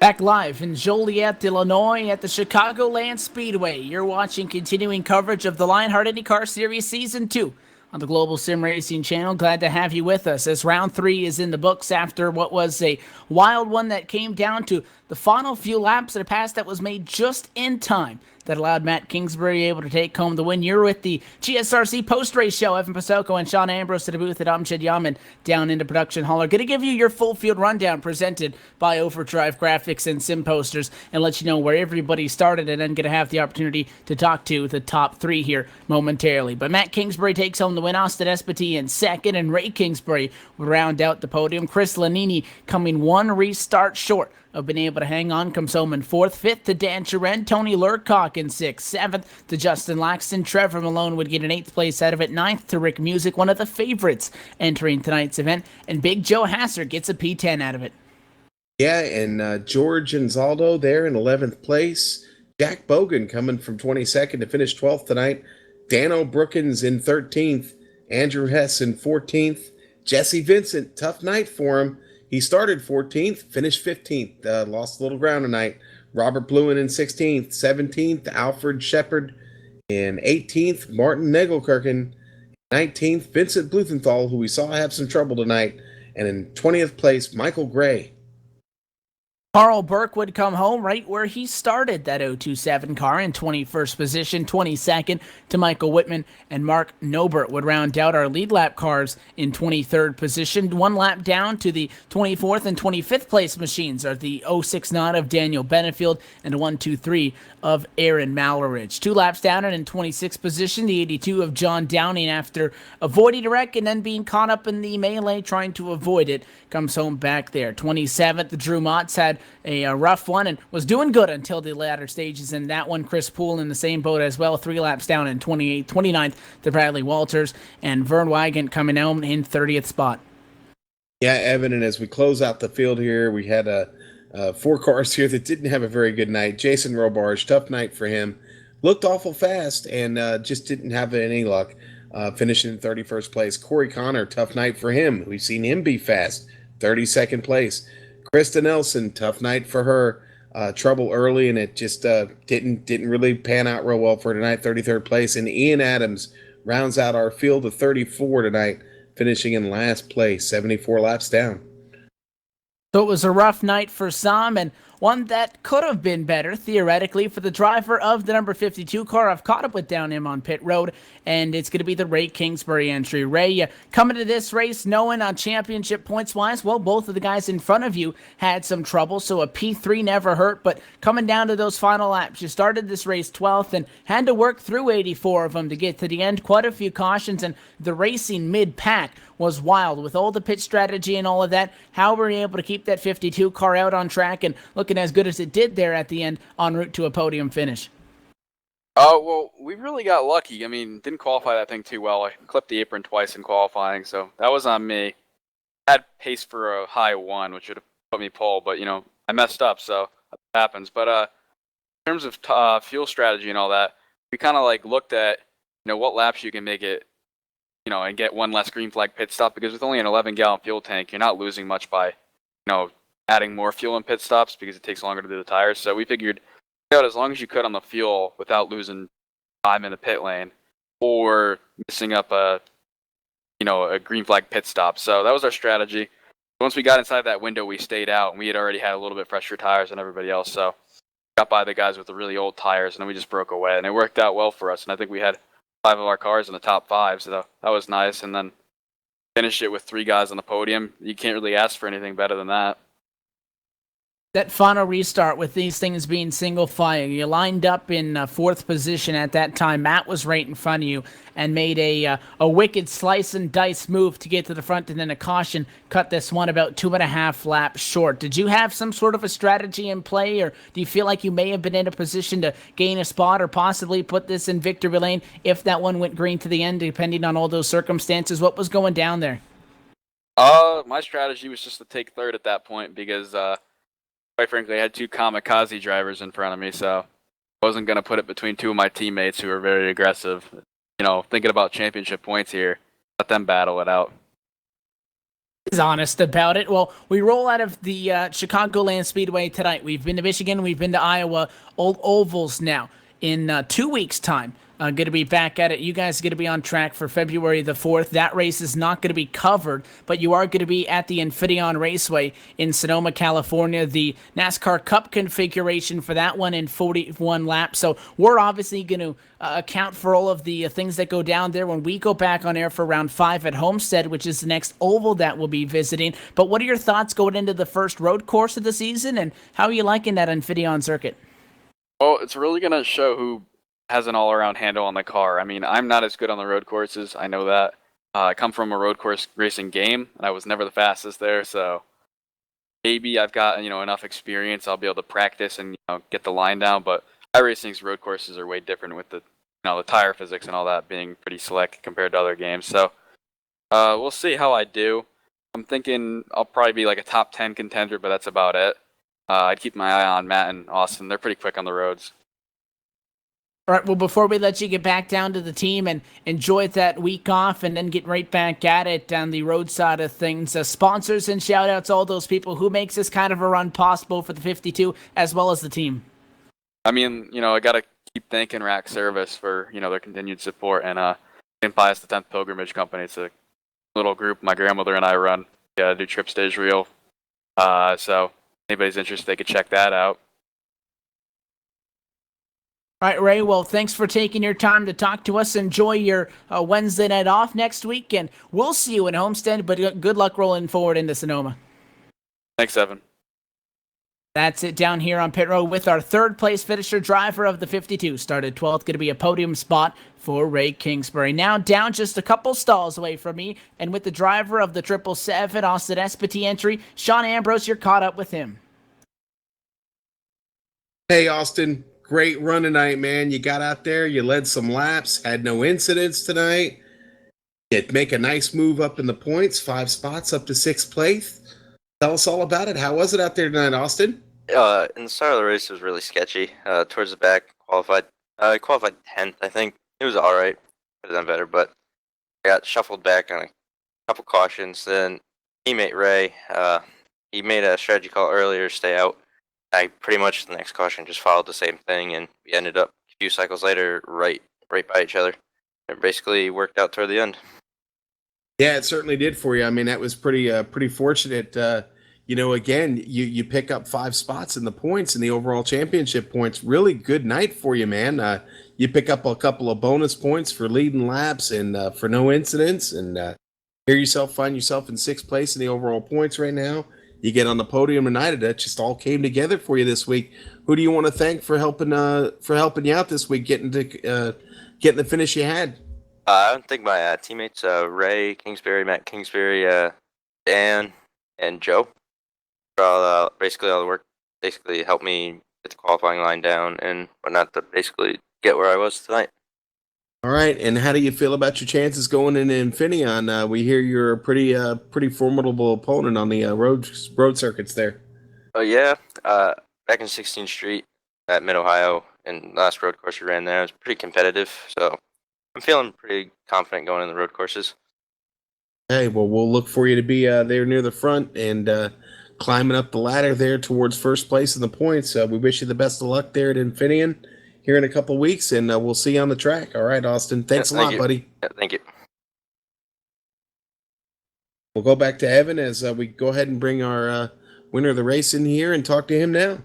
Back live in Joliet, Illinois at the Chicagoland Speedway. You're watching continuing coverage of the LionHeart IndyCar Series Season 2 on the Global Sim Racing channel. Glad to have you with us as round 3 is in the books after what was a wild one that came down to the final few laps at a pass that was made just in time that allowed Matt Kingsbury able to take home the win. You're with the GSRC post-race show. Evan Pasoko and Sean Ambrose to the booth at Amjad Yaman down into production hall are going to give you your full field rundown presented by Overdrive Graphics and Sim Posters and let you know where everybody started, and then going to have the opportunity to talk to the top 3 here momentarily. But Matt Kingsbury takes home the win. Austin Espity in second, and Ray Kingsbury would round out the podium. Chris Lanini coming one restart short of being able to hang on, comes home in 4th, 5th to Dan Charen, Tony Lurcock in 6th, 7th to Justin Laxton, Trevor Malone would get an 8th place out of it, 9th to Rick Music, one of the favorites entering tonight's event, and Big Joe Hasser gets a P10 out of it. Yeah, and George Anzaldo there in 11th place. Jack Bogan coming from 22nd to finish 12th tonight. Dano Brookins in 13th. Andrew Hess in 14th. Jesse Vincent, tough night for him. He started 14th, finished 15th, lost a little ground tonight. Robert Bluen in 16th, 17th, Alfred Shepard in 18th, Martin Nagelkirchen, 19th, Vincent Bluthenthal, who we saw have some trouble tonight, and in 20th place, Michael Gray. Carl Burke would come home right where he started that 027 car in 21st position, 22nd to Michael Whitman, and Mark Nobert would round out our lead lap cars in 23rd position. 1 lap down to the 24th and 25th place machines are the 069 of Daniel Benefield and the 123 of Aaron Malloridge. 2 laps down and in 26th position, the 82 of John Downing after avoiding a wreck and then being caught up in the melee trying to avoid it, comes home back there. 27th, Drew Motz had a rough one and was doing good until the latter stages in that one. Chris Poole in the same boat as well, 3 laps down in 28th, 29th to Bradley Walters, and Vern Wygant coming home in 30th spot. Yeah, Evan, and as we close out the field here, we had 4 cars here that didn't have a very good night. Jason Robarge, tough night for him. Looked awful fast and just didn't have any luck. Finishing in 31st place. Corey Connor, tough night for him. We've seen him be fast. 32nd place. Krista Nelson, tough night for her. Trouble early, and it just didn't really pan out real well for tonight. 33rd place. And Ian Adams rounds out our field of 34 tonight, finishing in last place, 74 laps down. So it was a rough night for some, and one that could have been better, theoretically, for the driver of the number 52 car. I've caught up with down him on pit road, and it's going to be the Ray Kingsbury entry. Ray, coming to this race knowing on championship points-wise, well, both of the guys in front of you had some trouble, so a P3 never hurt, but coming down to those final laps, you started this race 12th and had to work through 84 of them to get to the end. Quite a few cautions, and the racing mid-pack was wild. With all the pit strategy and all of that, how were you able to keep that 52 car out on track and looking as good as it did there at the end en route to a podium finish? Well, we really got lucky. I mean, didn't qualify that thing too well. I clipped the apron twice in qualifying, so that was on me. Had pace for a high 1, which would have put me pole, but, I messed up, so that happens. But in terms of fuel strategy and all that, we kind of, looked at, what laps you can make it, and get 1 less green flag pit stop, because with only an 11-gallon fuel tank, you're not losing much by, adding more fuel in pit stops because it takes longer to do the tires. So we figured out as long as you could on the fuel without losing time in the pit lane or missing up a green flag pit stop. So that was our strategy. Once we got inside that window, we stayed out, and we had already had a little bit fresher tires than everybody else. So got by the guys with the really old tires, and then we just broke away, and it worked out well for us. And I think we had 5 of our cars in the top 5, so that was nice. And then finished it with 3 guys on the podium. You can't really ask for anything better than that. That final restart with these things being single file, you lined up in 4th position at that time. Matt was right in front of you and made a wicked slice and dice move to get to the front, and then a caution cut this one about 2.5 laps short. Did you have some sort of a strategy in play, or do you feel like you may have been in a position to gain a spot or possibly put this in victory lane if that one went green to the end, depending on all those circumstances? What was going down there? My strategy was just to take 3rd at that point because quite frankly, I had 2 kamikaze drivers in front of me, so I wasn't going to put it between 2 of my teammates who were very aggressive. Thinking about championship points here, let them battle it out. Is honest about it. Well, we roll out of the Chicagoland Speedway tonight. We've been to Michigan, we've been to Iowa, old ovals now. In 2 weeks' time, going to be back at it. You guys are going to be on track for February the 4th. That race is not going to be covered, but you are going to be at the Infineon Raceway in Sonoma, California. The NASCAR Cup configuration for that one in 41 laps. So we're obviously going to account for all of the things that go down there when we go back on air for round 5 at Homestead, which is the next oval that we'll be visiting. But what are your thoughts going into the first road course of the season, and how are you liking that Infineon circuit? Well, it's really going to show who has an all-around handle on the car. I mean, I'm not as good on the road courses. I know that. I come from a road course racing game, and I was never the fastest there, so maybe I've got enough experience. I'll be able to practice and get the line down. But iRacing's road courses are way different with the the tire physics and all that being pretty slick compared to other games. So we'll see how I do. I'm thinking I'll probably be like a top 10 contender, but that's about it. I'd keep my eye on Matt and Austin. They're pretty quick on the roads. All right, well, before we let you get back down to the team and enjoy that week off and then get right back at it down the road side of things, sponsors and shout-outs, all those people who makes this kind of a run possible for the 52 as well as the team. I mean, I got to keep thanking Rack Service for, their continued support. And St. Pius the 10th Pilgrimage Company. It's a little group my grandmother and I run. Do trips to Israel. So anybody's interested, they could check that out. All right, Ray, well, thanks for taking your time to talk to us. Enjoy your Wednesday night off next week, and we'll see you in Homestead, but good luck rolling forward into Sonoma. Thanks, Evan. That's it down here on pit road with our third-place finisher, driver of the 52. Started 12th, going to be a podium spot for Ray Kingsbury. Now down just a couple stalls away from me, and with the driver of the 777 Austin Espity entry, Sean Ambrose, you're caught up with him. Hey, Austin. Great run tonight, man. You got out there, you led some laps, had no incidents tonight. You make a nice move up in the points, 5 spots up to 6th place. Tell us all about it. How was it out there tonight, Austin? In the start of the race, it was really sketchy. Towards the back, I qualified 10th, I think. It was all right. Could have done better, but I got shuffled back on a couple cautions. Then teammate Ray, he made a strategy call earlier to stay out. I pretty much, the next caution, just followed the same thing, and we ended up a few cycles later right by each other. It basically worked out toward the end. Yeah, it certainly did for you. I mean, that was pretty fortunate. Again, you pick up 5 spots in the points in the overall championship points. Really good night for you, man. You pick up a couple of bonus points for leading laps and for no incidents, and find yourself in 6th place in the overall points right now. You get on the podium tonight. That just all came together for you this week. Who do you want to thank for helping you out this week, getting the finish you had? I would thank my teammates, Ray Kingsbury, Matt Kingsbury, Dan, and Joe, for all the work. Basically helped me get the qualifying line down and whatnot to basically get where I was tonight. All right, and how do you feel about your chances going into Infineon? We hear you're a pretty formidable opponent on the road circuits there. Oh yeah, back in 16th Street at Mid Ohio, and last road course we ran there, it was pretty competitive. So I'm feeling pretty confident going in the road courses. Hey, well, we'll look for you to be there near the front and climbing up the ladder there towards 1st place in the points. We wish you the best of luck there at Infineon here in a couple of weeks, and we'll see you on the track. All right, Austin. Thanks a lot, buddy. Yeah, thank you. We'll go back to Evan as we go ahead and bring our winner of the race in here and talk to him now.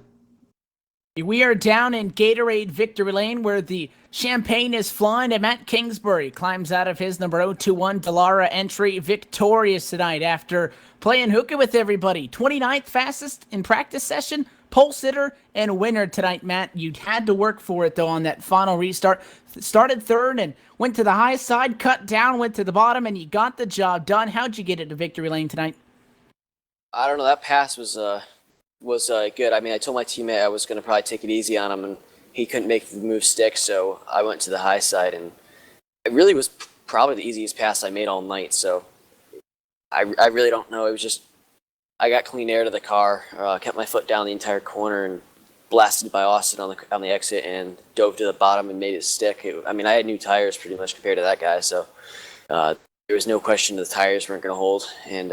We are down in Gatorade Victory Lane where the champagne is flying, and Matt Kingsbury climbs out of his number 021 Dallara entry victorious tonight after playing hookah with everybody. 29th fastest in practice session, pole sitter, and winner tonight, Matt. You had to work for it, though, on that final restart. Started 3rd and went to the high side, cut down, went to the bottom, and you got the job done. How'd you get it to Victory Lane tonight? I don't know. That pass was good. I mean, I told my teammate I was going to probably take it easy on him, and he couldn't make the move stick, so I went to the high side, and it really was probably the easiest pass I made all night, so I really don't know. It was just I got clean air to the car, kept my foot down the entire corner, and blasted by Austin on the exit, and dove to the bottom and made it stick. I mean, I had new tires pretty much compared to that guy, so there was no question the tires weren't going to hold, and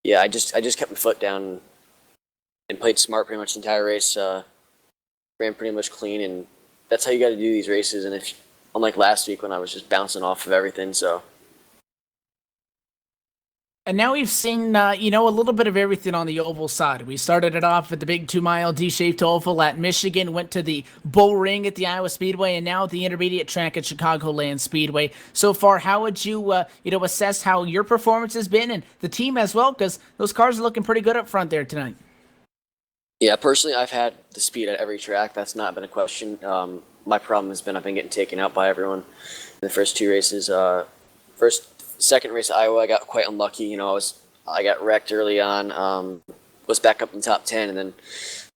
Yeah, I just kept my foot down and played smart pretty much the entire race. Ran pretty much clean, and that's how you got to do these races. And if unlike last week when I was just bouncing off of everything, so. And now we've seen, a little bit of everything on the oval side. We started it off at the big 2-mile D-shaped oval at Michigan, went to the Bull Ring at the Iowa Speedway, and now the intermediate track at Chicagoland Speedway. So far, how would you, assess how your performance has been and the team as well? Because those cars are looking pretty good up front there tonight. Yeah, personally, I've had the speed at every track. That's not been a question. My problem has been I've been getting taken out by everyone in the first two races. Second race at Iowa, I got quite unlucky. I got wrecked early on. Was back up in the top 10, and then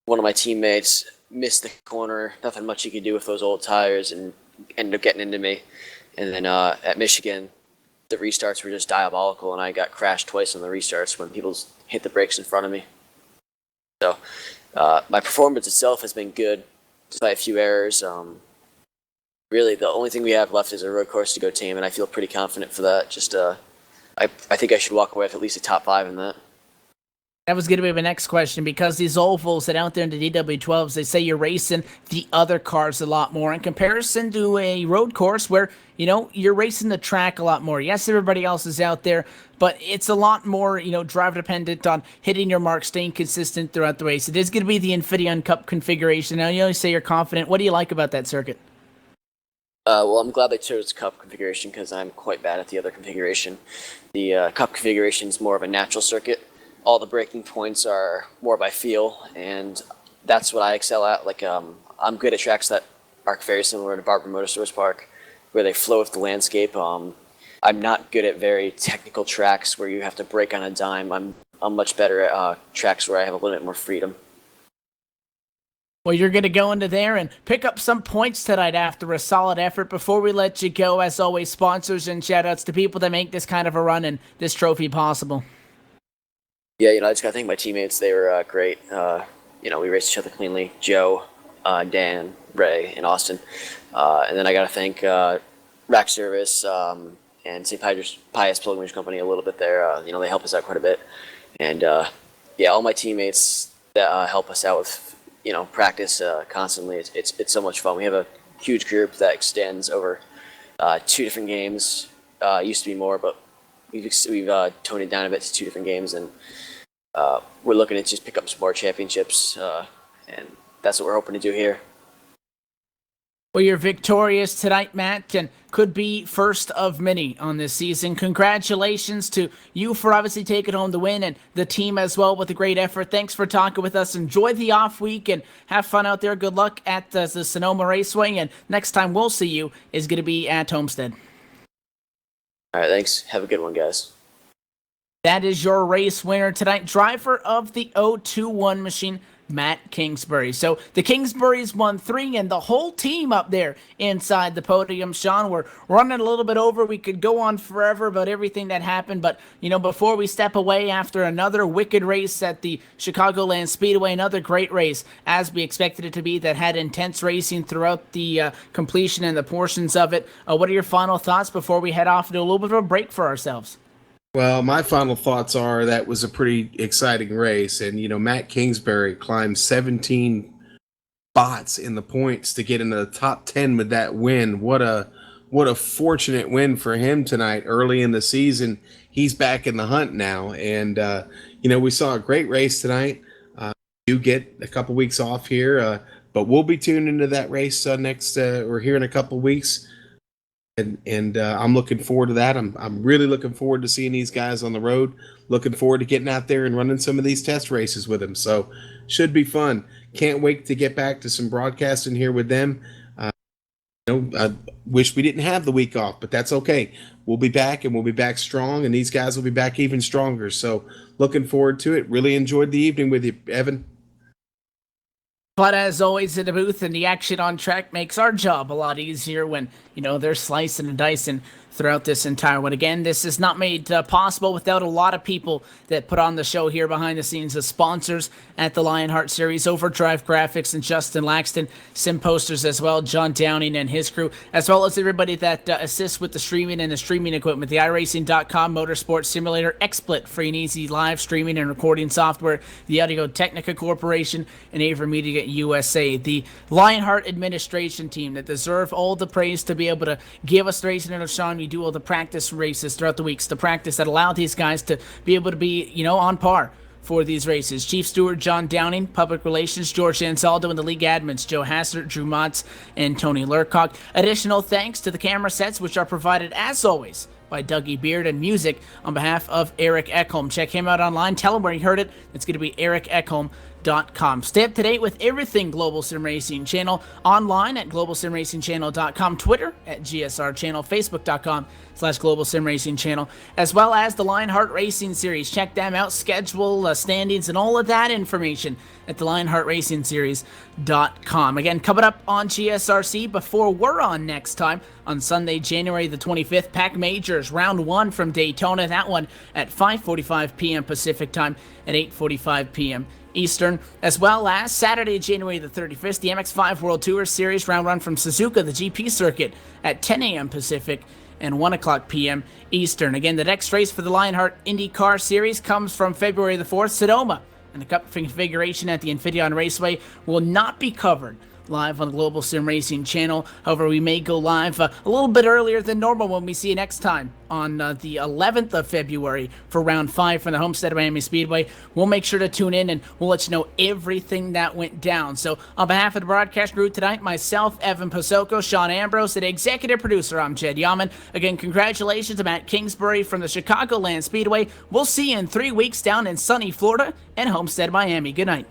one of my teammates missed the corner. Nothing much he could do with those old tires, and ended up getting into me. And then at Michigan, the restarts were just diabolical, and I got crashed twice on the restarts when people hit the brakes in front of me. So my performance itself has been good, despite a few errors. Really, the only thing we have left is a road course to go tame, and I feel pretty confident for that. I think I should walk away with at least a top 5 in that. That was going to be my next question, because these ovals that out there in the DW12s, they say you're racing the other cars a lot more in comparison to a road course where, you're racing the track a lot more. Yes, everybody else is out there, but it's a lot more, driver dependent on hitting your mark, staying consistent throughout the race. It is going to be the Infineon Cup configuration. Now, you say you're confident. What do you like about that circuit? Well, I'm glad they chose Cup configuration because I'm quite bad at the other configuration. The Cup configuration is more of a natural circuit. All the braking points are more by feel, and that's what I excel at. I'm good at tracks that are very similar to Barber Motorsports Park, where they flow with the landscape. I'm not good at very technical tracks where you have to brake on a dime. I'm much better at tracks where I have a little bit more freedom. Well, you're going to go into there and pick up some points tonight after a solid effort. Before we let you go, as always, sponsors and shout-outs to people that make this kind of a run and this trophy possible. Yeah, I just got to thank my teammates. They were great. We raced each other cleanly. Joe, Dan, Ray, and Austin. And then I got to thank Rack Service and St. Pius Pilgrimage Company a little bit there. They help us out quite a bit. And, all my teammates that help us out with practice constantly. It's so much fun. We have a huge group that extends over 2 different games. Used to be more, but we've toned it down a bit to 2 different games, and we're looking to just pick up some more championships, and that's what we're hoping to do here. Well, you're victorious tonight, Matt, and could be first of many on this season. Congratulations to you for obviously taking home the win, and the team as well with a great effort. Thanks for talking with us. Enjoy the off week and have fun out there. Good luck at the Sonoma Raceway, and next time we'll see you is going to be at Homestead. All right, thanks. Have a good one, guys. That is your race winner tonight, driver of the 021 machine, Matt Kingsbury. So the Kingsburys won 3, and the whole team up there inside the podium. Sean, we're running a little bit over. We could go on forever about everything that happened, but before we step away after another wicked race at the Chicagoland Speedway, another great race as we expected it to be, that had intense racing throughout the completion and the portions of it. What are your final thoughts before we head off and do a little bit of a break for ourselves? Well, my final thoughts are that was a pretty exciting race. And, Matt Kingsbury climbed 17 spots in the points to get into the top 10 with that win. What a fortunate win for him tonight early in the season. He's back in the hunt now. And, we saw a great race tonight. You get a couple weeks off here, but we'll be tuned into that race or here in a couple weeks. And I'm looking forward to that. I'm really looking forward to seeing these guys on the road. Looking forward to getting out there and running some of these test races with them. So should be fun. Can't wait to get back to some broadcasting here with them. I wish we didn't have the week off, but that's okay. We'll be back, and we'll be back strong, and these guys will be back even stronger. So looking forward to it. Really enjoyed the evening with you, Evan. But as always in the booth, and the action on track makes our job a lot easier when, they're slicing and dicing throughout this entire one. Again, this is not made possible without a lot of people that put on the show here behind the scenes as sponsors at the LionHeart Series, Overdrive Graphics and Justin Laxton, Sim Posters as well, John Downing and his crew, as well as everybody that assists with the streaming and the streaming equipment, the iRacing.com Motorsports Simulator, XSplit, free and easy live streaming and recording software, the Audio Technica Corporation, and Avery Media USA, the LionHeart administration team that deserve all the praise to be able to give us the racing. And Sean, you do all the practice races throughout the weeks, the practice that allowed these guys to be able to be, on par for these races. Chief Steward John Downing, Public Relations George Ansaldo, and the league admins Joe Hassert, Drew Motz, and Tony Lurcock. Additional thanks to the camera sets, which are provided, as always, by Dougie Beard, and music on behalf of Eric Ekholm. Check him out online. Tell him where you heard it. It's going to be ericekholm.com. Stay up to date with everything Global Sim Racing Channel online at globalsimracingchannel.com, Twitter at GSR Channel, Facebook.com/Global Sim Racing Channel, as well as the LionHeart Racing Series. Check them out, schedule, standings, and all of that information at the LionHeartRacingSeries.com. Again, coming up on GSRC before we're on next time on Sunday, January the 25th, Pack Majors, Round 1 from Daytona. That one at 5:45 p.m. Pacific Time at 8:45 p.m. Eastern, as well as Saturday, January the 31st, the MX5 World Tour Series, Round 1 from Suzuka, the GP circuit at 10 a.m. Pacific and 1 o'clock p.m. Eastern. Again, the next race for the LionHeart IndyCar Series comes from February the 4th, Sonoma, and the Cup configuration at the Infineon Raceway will not be covered live on the Global Sim Racing Channel. However, we may go live a little bit earlier than normal when we see you next time on the 11th of February for Round 5 from the Homestead of Miami Speedway. We'll make sure to tune in and we'll let you know everything that went down. So on behalf of the broadcast crew tonight, myself, Evan Pasoko, Sean Ambrose, and executive producer, I'm Jed Yaman. Again, congratulations to Matt Kingsbury from the Chicagoland Speedway. We'll see you in 3 weeks down in sunny Florida and Homestead, Miami. Good night.